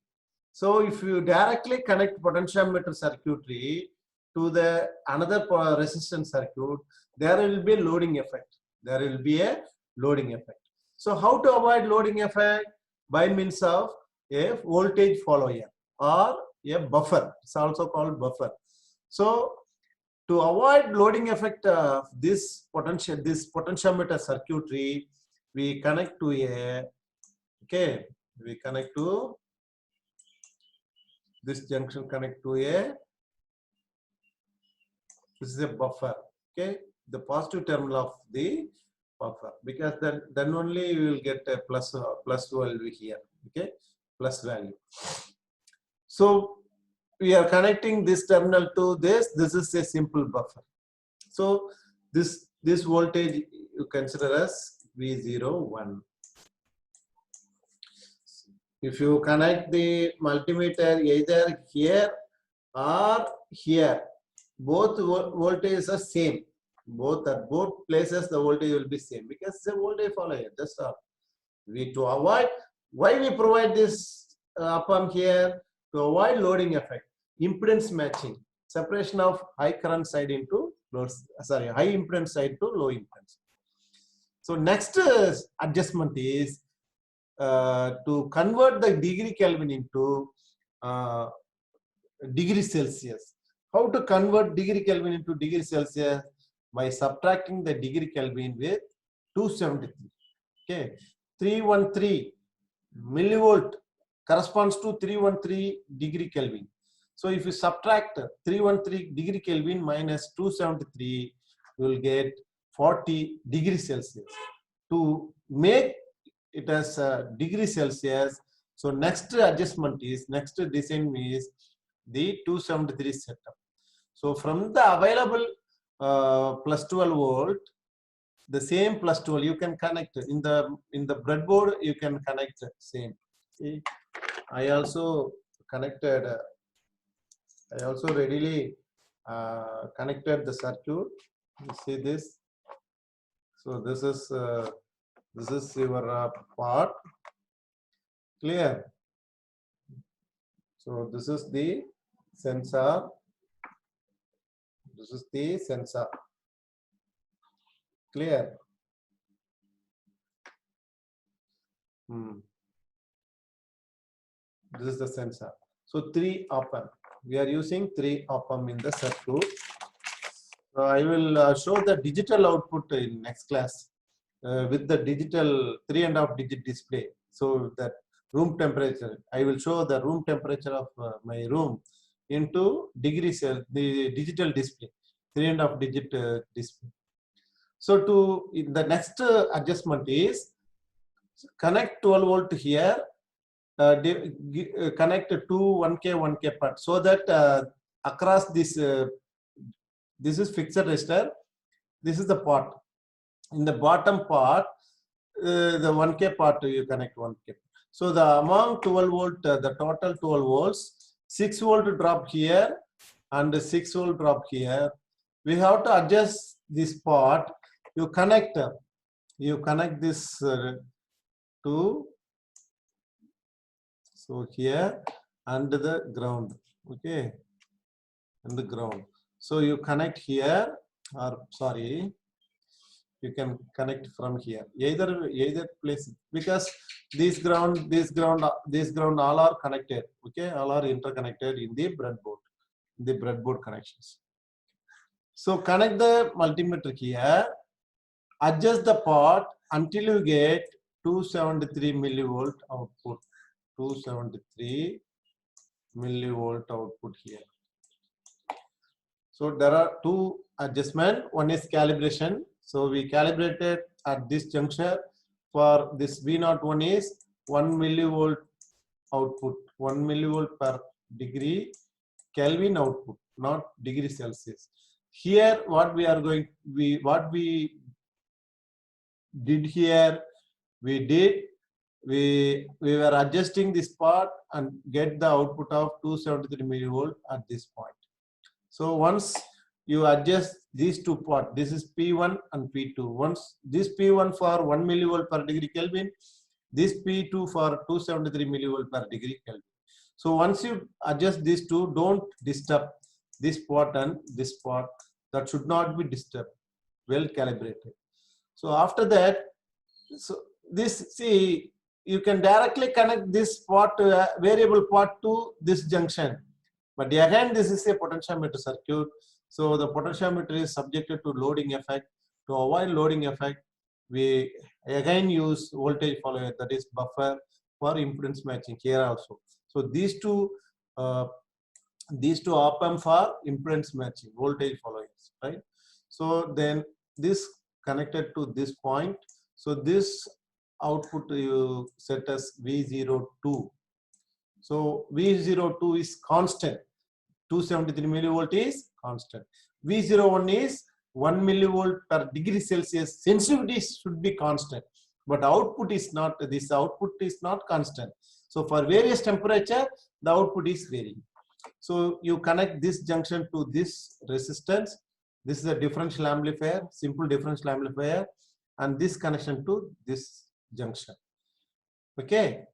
Speaker 1: So if you directly connect potentiometer circuitry to the another resistance circuit, there will be a loading effect. There will be a loading effect. So how to avoid loading effect? By means of a voltage follower or a buffer. It's also called buffer. So to avoid loading effect of this potentiometer circuitry, we connect to a, okay, we connect to this junction, connect to a, this is a buffer, okay, the positive terminal of the buffer, because then only you will get a plus value here, okay, plus value. So we are connecting this terminal to this is a simple buffer. So this voltage you consider as V01. If you connect the multimeter either here or here, both voltages are same. At both places the voltage will be same, because the voltage follower. That's all. To avoid, why we provide this op-amp here? To avoid loading effect, impedance matching, separation of high current side into high impedance side to low impedance. So next adjustment is to convert the degree Kelvin into degree Celsius. How to convert degree Kelvin into degree Celsius? By subtracting the degree Kelvin with 273. Okay, 313 millivolt corresponds to 313 degree Kelvin. So if you subtract 313 degree Kelvin minus 273, you will get 40 degree Celsius. To make it as degree Celsius, so next adjustment is, next design is the 273 setup. So from the available plus 12 volt, the same plus 12 you can connect in the breadboard, you can connect the same. See, I also connected, I also readily connected the circuit. You see this. So this is your part. Clear? So this is the sensor. This is the sensor. Clear? This is the sensor. So 3 op-amp. We are using 3 op-amp in the circuit. I will show the digital output in next class with the digital 3.5 digit display. So that room temperature, I will show the room temperature of my room into degrees, the digital display, 3.5 digit display. So the next adjustment is connect 12 volt here, connect to 1K part, so that across this, this is fixed resistor, this is the part. In the bottom part, the 1K part you connect 1K. So the among 12 volt, the total 12 volts, 6 volt drop here and 6 volt drop here. We have to adjust this part. You connect this to, so here and the ground, okay, and the ground. So you connect here, or sorry, you can connect from here, either place, because this ground all are connected, okay, all are interconnected in the breadboard connections. So connect the multimeter here, adjust the part until you get 273 millivolt output, 273 millivolt output here. So there are two adjustment. One is calibration. So we calibrated at this juncture. For this V0 one is 1 millivolt output, 1 millivolt per degree Kelvin output, not degree Celsius. Here, what we did here, we were adjusting this part and get the output of 273 millivolt at this point. So once you adjust these two parts, this is P1 and P2. Once this P1 for 1 millivolt per degree Kelvin, this P2 for 273 millivolt per degree Kelvin. So once you adjust these two, don't disturb this part and this part. That should not be disturbed. Well calibrated. So after that, so this, see, you can directly connect this part to a variable part to this junction. But again, this is a potentiometer circuit. So the potentiometer is subjected to loading effect. To avoid loading effect, we again use voltage follower, that is buffer, for impedance matching here also. So these two op-amp for impedance matching, voltage followers, right? So then this connected to this point. So this output you set as V02. So V02 is constant. 273 millivolt is constant. V01 is 1 millivolt per degree Celsius. Sensitivity should be constant, but output is not. This output is not constant. So for various temperature, the output is varying. So you connect this junction to this resistance. This is a differential amplifier, simple differential amplifier, and this connection to this junction. Okay.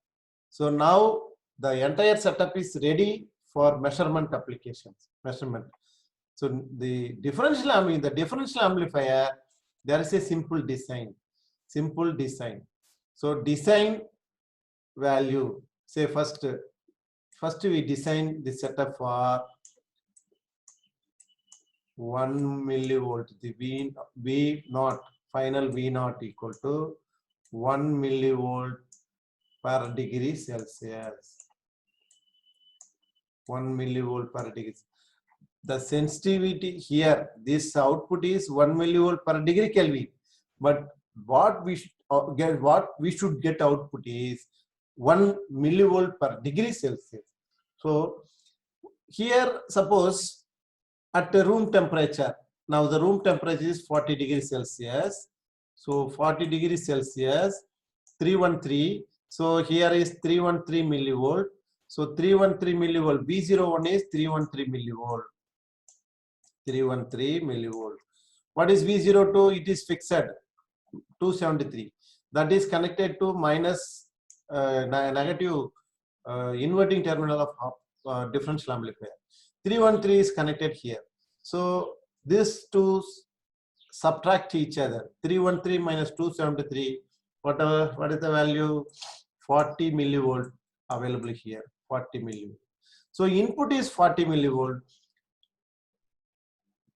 Speaker 1: So now the entire setup is ready for measurement applications. So the differential amplifier, there is a simple design. So design value. Say first we design the setup for 1 millivolt. The V0 final V0 equal to 1 millivolt per degree Celsius. 1 millivolt per degree. The sensitivity here, this output is 1 millivolt per degree Kelvin. But what we should get output is 1 millivolt per degree Celsius. So here, suppose at the room temperature, now the room temperature is 40 degrees Celsius. So 40 degrees Celsius, 313. So here is 313 millivolt. So 313 millivolt, V01 is 313 millivolt. 313 millivolt. What is V02? It is fixed, 273. That is connected to minus negative inverting terminal of differential amplifier. 313 is connected here. So these two subtract each other. 313 minus 273, what is the value? 40 millivolt available here. 40 millivolt. So input is 40 millivolt.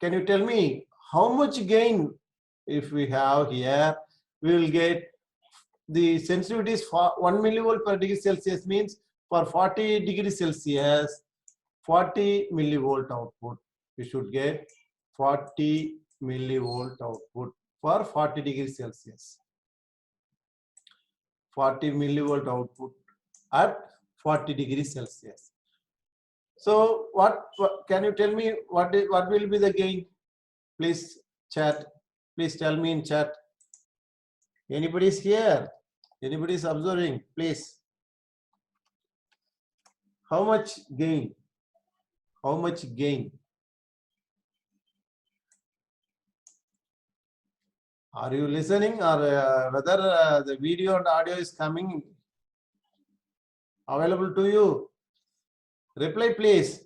Speaker 1: Can you tell me how much gain if we have here? We will get the sensitivity is 1 millivolt per degree Celsius, means for 40 degrees Celsius, 40 millivolt output. We should get 40 millivolt output for 40 degrees Celsius. 40 millivolt output at 40 degrees Celsius. So what can you tell me what will be the gain? Please chat. Please tell me in chat. Anybody is here? Anybody is observing? Please. How much gain? How much gain? Are you listening, or whether the video and audio is coming available to you? Reply, please.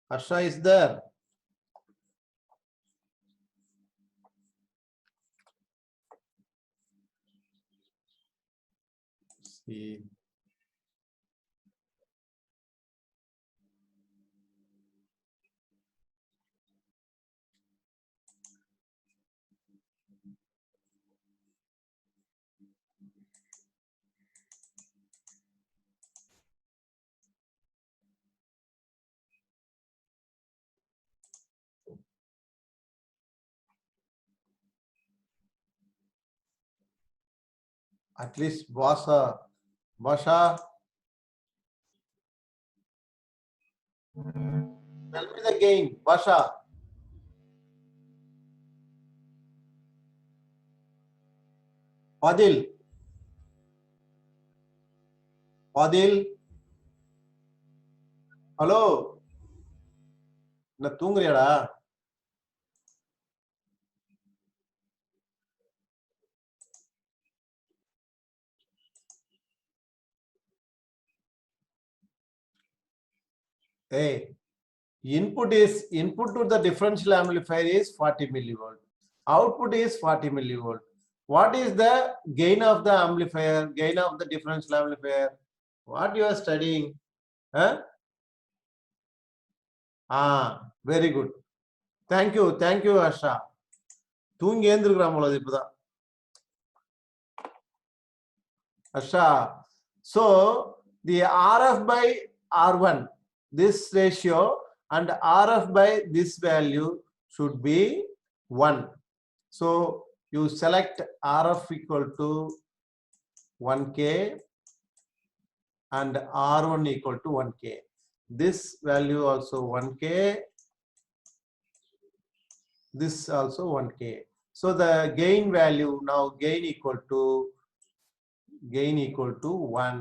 Speaker 1: Harsha is there. See. At least Basha, tell me the gain, Basha. Padil. Hello. Na தூங்குறியாடா? Hey, input to the differential amplifier is 40 millivolt. Output is 40 millivolt. What is the gain of the amplifier? Gain of the differential amplifier? What you are studying? Huh? Very good. Thank you, Asha. தூங்கி ஏந்திருக்கிறான் போல இப்பதான். Asha. So the RF by R1, this ratio, and RF by this value should be 1. So you select RF equal to 1K and R1 equal to 1K. This value also 1K. This also 1K. So the gain value now gain equal to 1.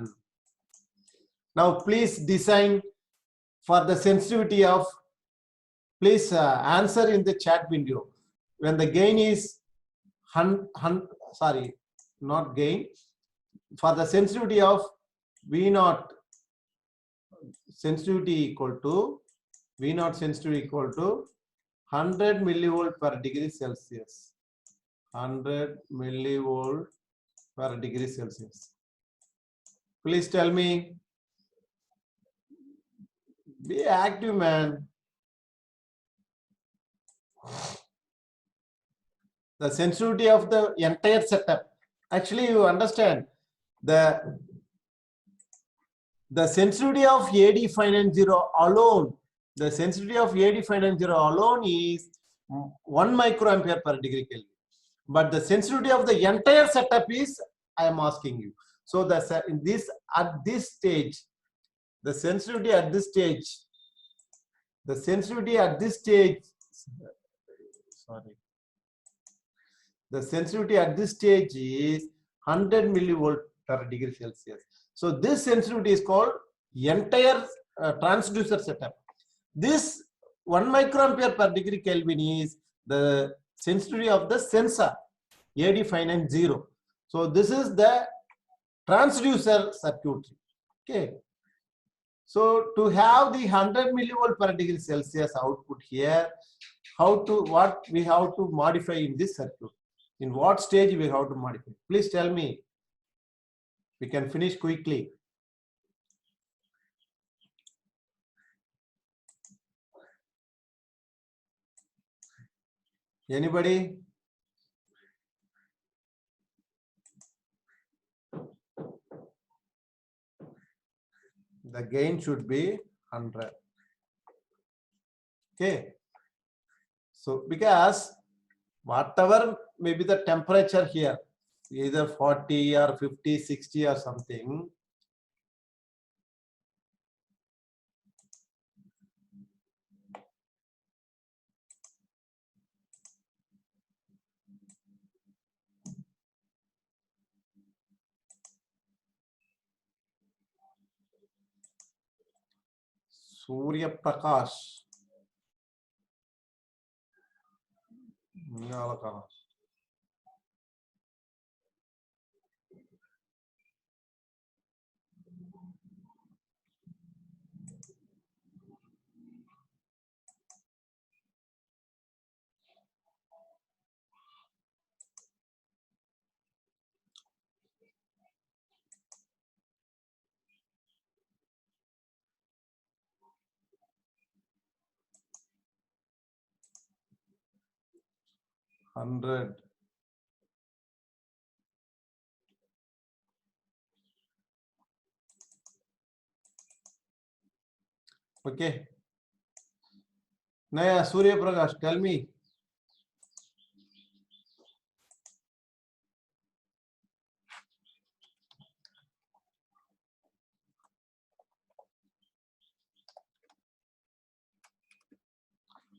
Speaker 1: Now please design for the sensitivity of, please answer in the chat window. When the gain is not gain, for the sensitivity of V0 sensitivity equal to 100 millivolt per degree Celsius. 100 millivolt per degree Celsius. Please tell me. Be active, man. The sensitivity of the entire setup. Actually, you understand the sensitivity of AD590 alone. The sensitivity of AD590 alone is 1 microampere per degree Kelvin. But the sensitivity of the entire setup is, I am asking you. So at this stage, the sensitivity at this stage, the sensitivity at this stage is 100 millivolt per degree Celsius. So this sensitivity is called entire transducer setup. This 1 microampere per degree Kelvin is the sensitivity of the sensor AD590. So this is the transducer circuitry. Okay. So to have the 100 millivolt per degree Celsius output here, what we have to modify in this circuit? In what stage we have to modify? Please tell me. We can finish quickly. Anybody? The gain should be 100. Okay. So because whatever may be the temperature here, either 40 or 50, 60 or something, Surya Prakash. Nalakana. Hundred. Okay. Naya Surya Prakash, tell me.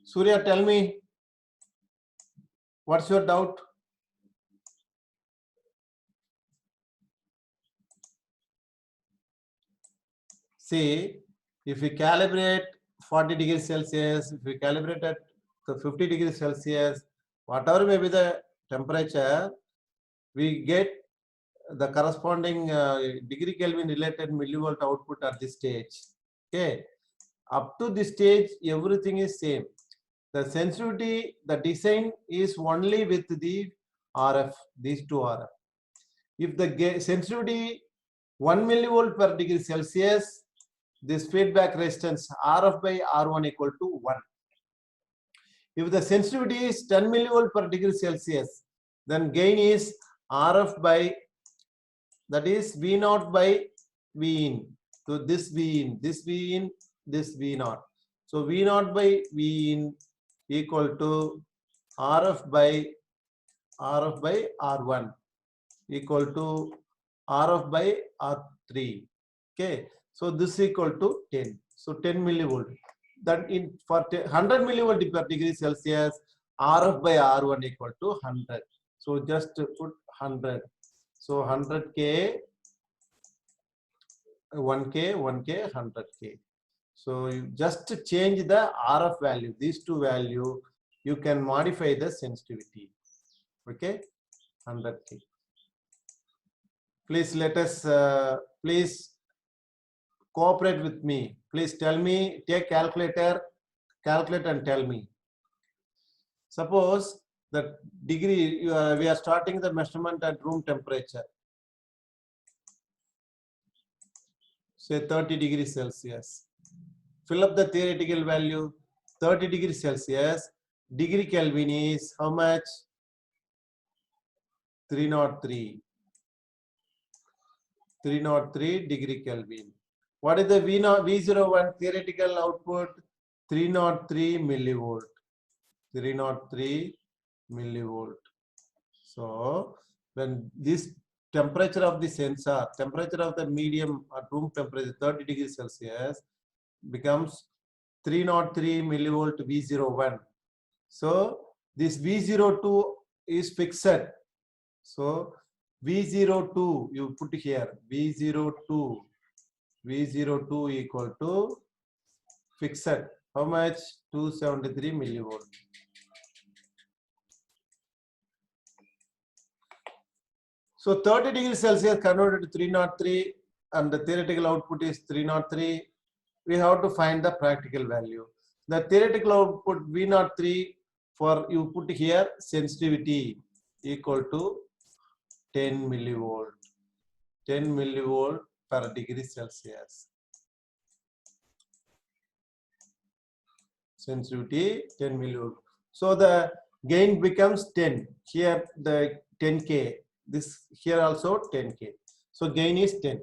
Speaker 1: Surya, tell me. What's your doubt? See, if we calibrate 40 degrees Celsius, if we calibrate at 50 degrees Celsius, whatever may be the temperature, we get the corresponding degree Kelvin related millivolt output at this stage. Okay, up to this stage, everything is same. The sensitivity, the design is only with the RF, these two RF. If the sensitivity 1 millivolt per degree Celsius, this feedback resistance RF by R1 equal to 1. If the sensitivity is 10 millivolt per degree Celsius, then gain is RF by, that is V0 by V in. So this V in, this V in, this V0. So V0 by V in equal to RF by R1 equal to RF by R3. Okay, so this equal to 10. So 10 millivolt. That in for 100 millivolt per degree Celsius, RF by R1 equal to 100. So just put 100. So 100K, 1K, 1K, 100K. So you just change the RF value. These two value, you can modify the sensitivity. Okay, 100K. Please let us, please cooperate with me. Please tell me, take calculator, calculate and tell me. Suppose the degree, we are starting the measurement at room temperature. Say 30 degrees Celsius. Fill up the theoretical value, 30 degrees Celsius. Degree Kelvin is how much? 303. 303 degree Kelvin. What is the V01 theoretical output? 303 millivolt. 303 millivolt. So when this temperature of the sensor, temperature of the medium at room temperature 30 degrees Celsius becomes 303 millivolt V01. So this V02 is fixed. So V02 you put here, V02 equal to fixed. How much? 273 millivolt. So 30 degrees Celsius converted to 303 and the theoretical output is 303. We have to find the practical value. The theoretical output V03 for you put here sensitivity equal to 10 millivolt. 10 millivolt per degree Celsius. Sensitivity 10 millivolt. So the gain becomes 10. Here the 10K. This here also 10K. So gain is 10.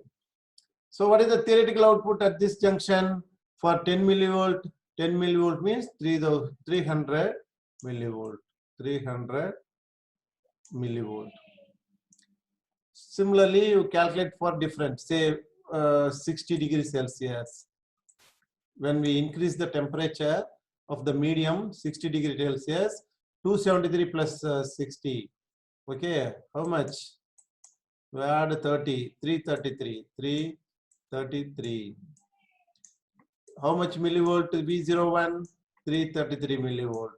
Speaker 1: So what is the theoretical output at this junction for 10 millivolt? 10 millivolt means 300 millivolt. 300 millivolt. Similarly, you calculate for different, say 60 degrees Celsius. When we increase the temperature of the medium 60 degrees Celsius, 273 plus 60. Okay, how much? We add 30, 333, 333. how much millivolt V01? 333 millivolt.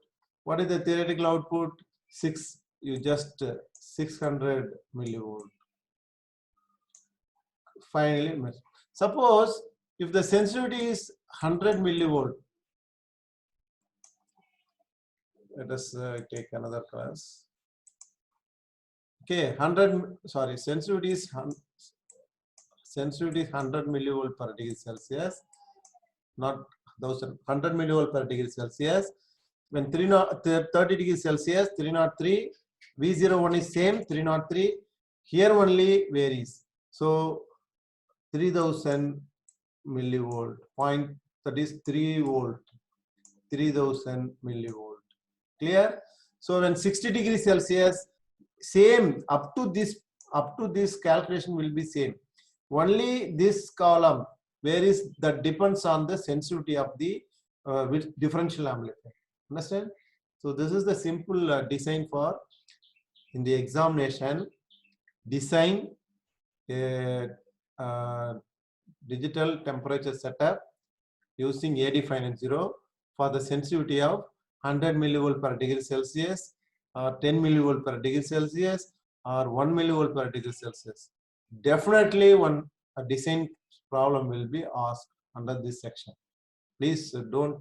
Speaker 1: What is the theoretical output? 600 millivolt. Finally, suppose if the sensitivity is 100 millivolt, let us take another class. Okay, sensitivity is 100 millivolt per degree Celsius, not 100 millivolt per degree Celsius. When 30 degrees Celsius, 303, V01 is same, 303. Here only varies. So 3000 millivolt, that is 3 volt, 3000 millivolt. Clear? So when 60 degrees Celsius, same up to this calculation will be same. Only this column varies, that depends on the sensitivity of the differential amplifier. Understand? So this is the simple design for in the examination. Design a digital temperature setup using AD590 for the sensitivity of 100 millivolt per degree Celsius, or 10 millivolt per degree Celsius, or 1 millivolt per degree Celsius. Definitely one design problem will be asked under this section. Please don't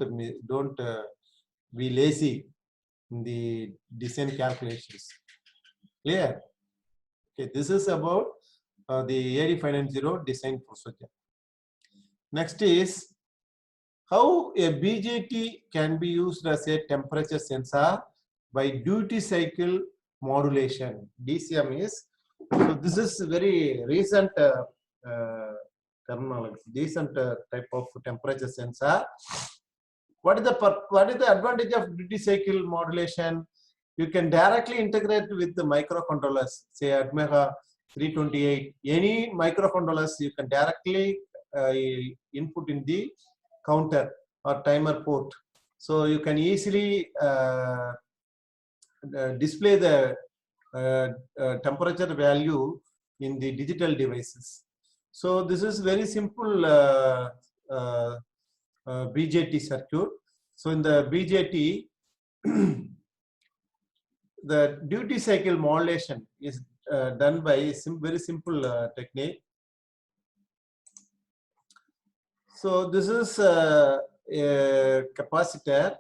Speaker 1: be lazy in the design calculations. Clear? Okay, this is about the AD590 design procedure. Next is how a BJT can be used as a temperature sensor by duty cycle modulation. DCM is, so this is very recent terminology, recent type of temperature sensor. What is the advantage of duty cycle modulation? You can directly integrate with the microcontrollers, say Atmega 328. Any microcontrollers you can directly input in the counter or timer port. So you can easily display the temperature value in the digital devices. So this is very simple BJT circuit. So in the BJT, the duty cycle modulation is done by a very simple technique. So this is a capacitor.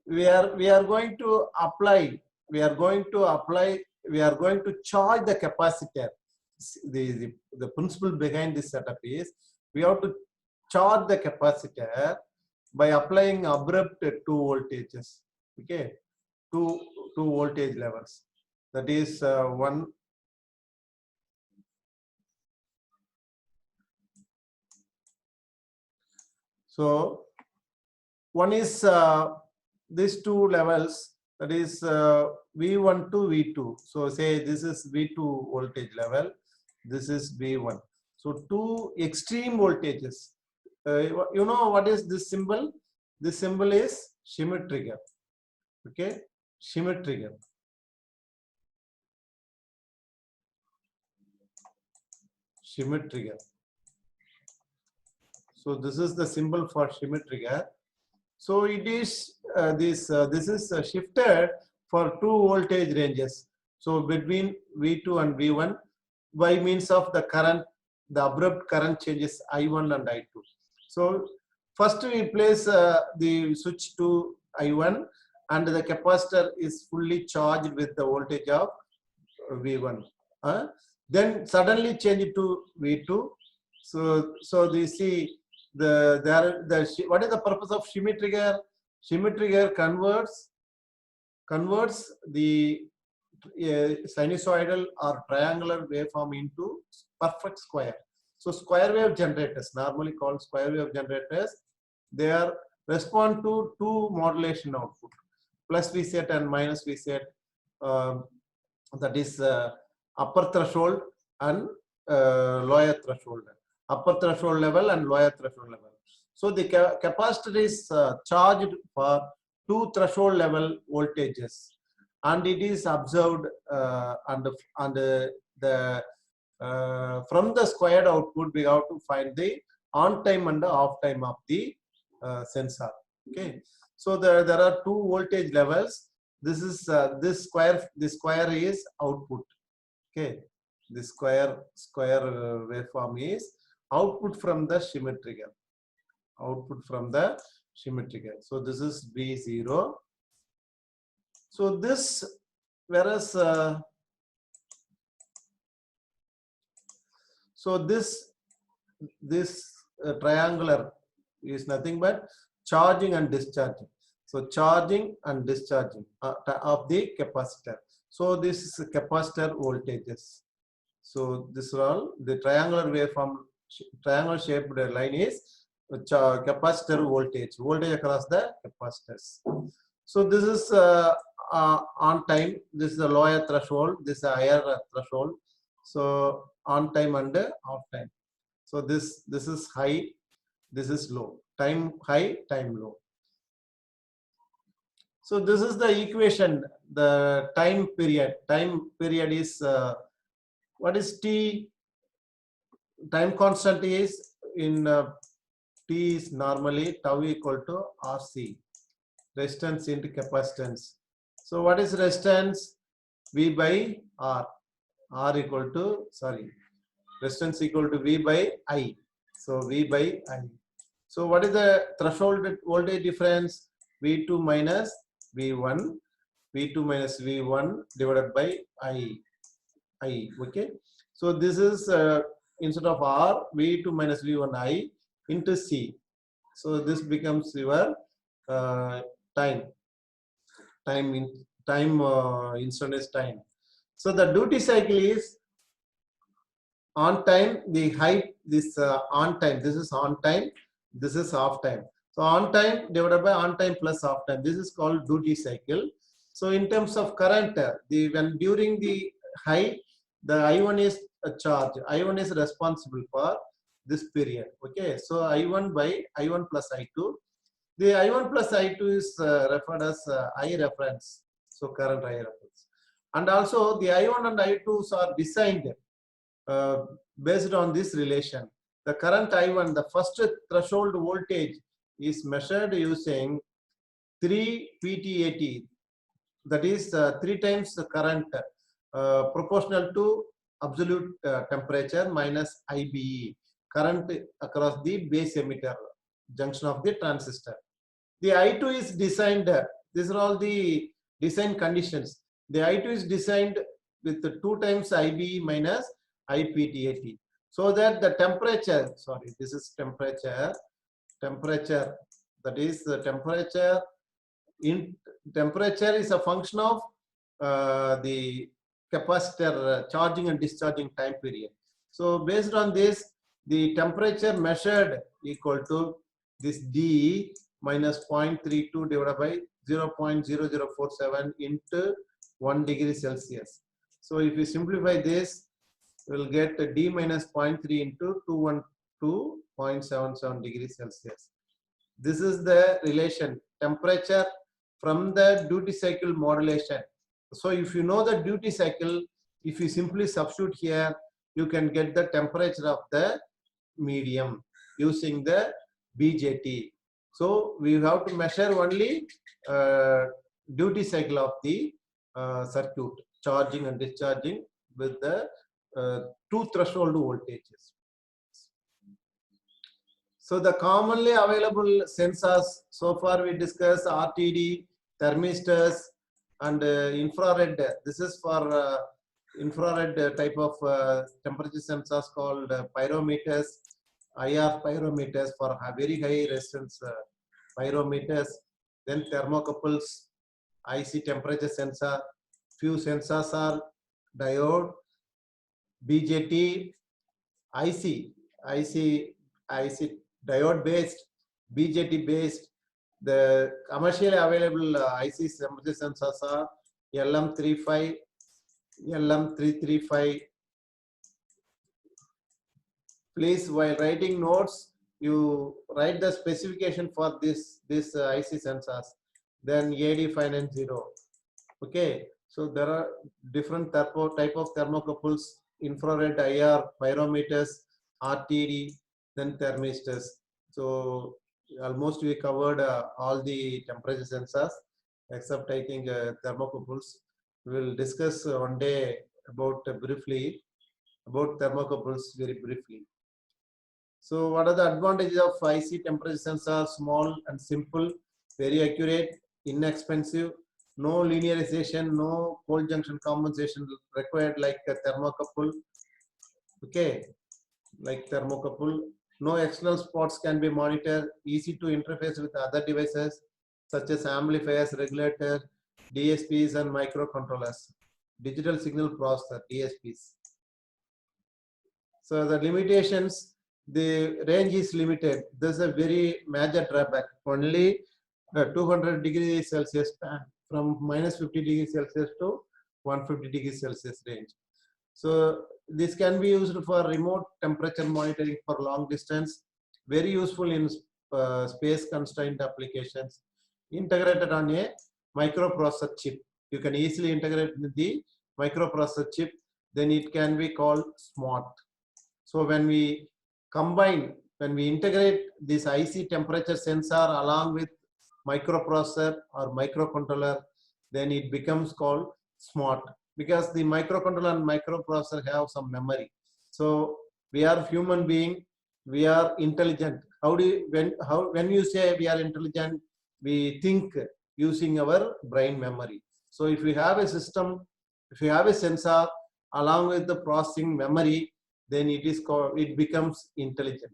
Speaker 1: We are going to charge the capacitor. The principle behind this setup is we have to charge the capacitor by applying abrupt 2 voltages. Okay, two voltage levels. That is one. So one is these 2 levels, that is V1 to V2. So say this is V2 voltage level, this is V1. So 2 extreme voltages. You know what is this symbol? This symbol is Schmitt trigger. Okay, Schmitt trigger. Schmitt trigger. So this is the symbol for Schmitt trigger. So it is this is shifted for 2 voltage ranges. So between V2 and V1 by means of the current, the abrupt current changes I1 and I2. So first we place the switch to I1 and the capacitor is fully charged with the voltage of V1. Then suddenly change it to V2. So they see what is the purpose of Schmitt trigger? Schmitt trigger converts the sinusoidal or triangular waveform into perfect square. So square wave generators, normally called square wave generators, they are respond to 2 modulation output, plus Vset and minus Vset, that is upper threshold and lower threshold. Upper threshold level and lower threshold level. So the capacitor is charged for 2 threshold level voltages, and it is observed and from the squared output we have to find the on time and the off time of the sensor. Okay, so there are two voltage levels. This is this square is output. Okay, this square waveform is output from the symmetrical. Output from the symmetrical. So this is V0. So this, whereas so this triangular is nothing but charging and discharging. So charging and discharging of the capacitor. So this is capacitor voltages. So this is all the triangular waveform, triangle shaped line is capacitor voltage across the capacitors. So this is on time. This is a lower threshold. This is a higher threshold. So on time and off time. So this is high. This is low. Time high, time low. So this is the equation. The time period. Time period is what is T? Time constant is in T is normally tau equal to RC. Resistance into capacitance. So what is resistance? V by R. R equal to, sorry, resistance equal to V by I. So V by I. So what is the threshold voltage difference? V2 minus V1. V2 minus V1 divided by I. Okay. So this is instead of R, V2 minus V1 I into C. So this becomes your time instantaneous time. So the duty cycle is on time, the height, this on time, this is on time, this is off time. So on time divided by on time plus off time, this is called duty cycle. So in terms of current, when during the high, the I1 is a charge, I1 is responsible for this period. Okay, so I1 by I1 plus I2. The I1 plus I2 is referred as I reference, so current I reference. And also the I1 and I2s are designed based on this relation. The current I1, the first threshold voltage is measured using 3 PTAT, that is 3 times the current proportional to absolute temperature minus IBE, current across the base emitter junction of the transistor. The I2 is designed, these are all the design conditions. The I2 is designed with the 2 times IBE minus IPTAT. So that the temperature, sorry, this is temperature, that is the temperature, temperature is a function of the capacitor charging and discharging time period. So based on this, the temperature measured equal to this D minus 0.32 divided by 0.0047 into 1 degree Celsius. So if you simplify this, we'll get D minus 0.3 into 212.77 degrees Celsius. This is the relation, temperature from the duty cycle modulation. So if you know the duty cycle, if you simply substitute here, you can get the temperature of the medium using the BJT. So we have to measure only duty cycle of the circuit, charging and discharging with the 2 threshold voltages. So the commonly available sensors, so far we discussed RTD, thermistors, and infrared. This is for infrared type of temperature sensors called pyrometers, IR pyrometers for very high resistance pyrometers. Then thermocouples, IC temperature sensor. Few sensors are diode, BJT, IC diode based, BJT based. The commercially available IC temperature sensors are LM35, LM335. Please, while writing notes, you write the specification for this IC sensors. Then AD590. Okay, so there are different type of thermocouples, infrared IR pyrometers, RTD, then thermistors. So almost we covered all the temperature sensors except I think thermocouples. We will discuss one day about briefly about thermocouples very briefly. So what are the advantages of IC temperature sensor? Small and simple, very accurate, inexpensive, no linearization, no cold junction compensation required like a thermocouple. Okay, like thermocouple. No external spots can be monitored, easy to interface with other devices such as amplifiers, regulator, DSPs and microcontrollers. Digital signal processor, DSPs. So the limitations, the range is limited. This is a very major drawback. Only 200 degrees Celsius span from minus 50 degrees Celsius to 150 degrees Celsius range. So this can be used for remote temperature monitoring for long distance. Very useful in space constrained applications. Integrated on a microprocessor chip. You can easily integrate with the microprocessor chip. Then it can be called smart. So when we combine, when we integrate this IC temperature sensor along with microprocessor or microcontroller, then it becomes called smart, because the microcontroller and microprocessor have some memory. So we are human being, we are intelligent. How do you, when you say we are intelligent, we think using our brain memory. So if we have a system, if you have a sensor along with the processing memory, then it is called, it becomes intelligent.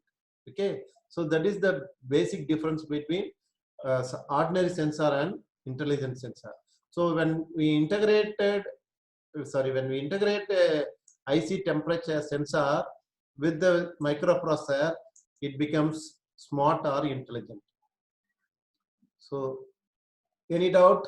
Speaker 1: Okay, so that is the basic difference between ordinary sensor and intelligent sensor. So when we integrated, when we integrate a IC temperature sensor with the microprocessor, it becomes smart or intelligent. So any doubt?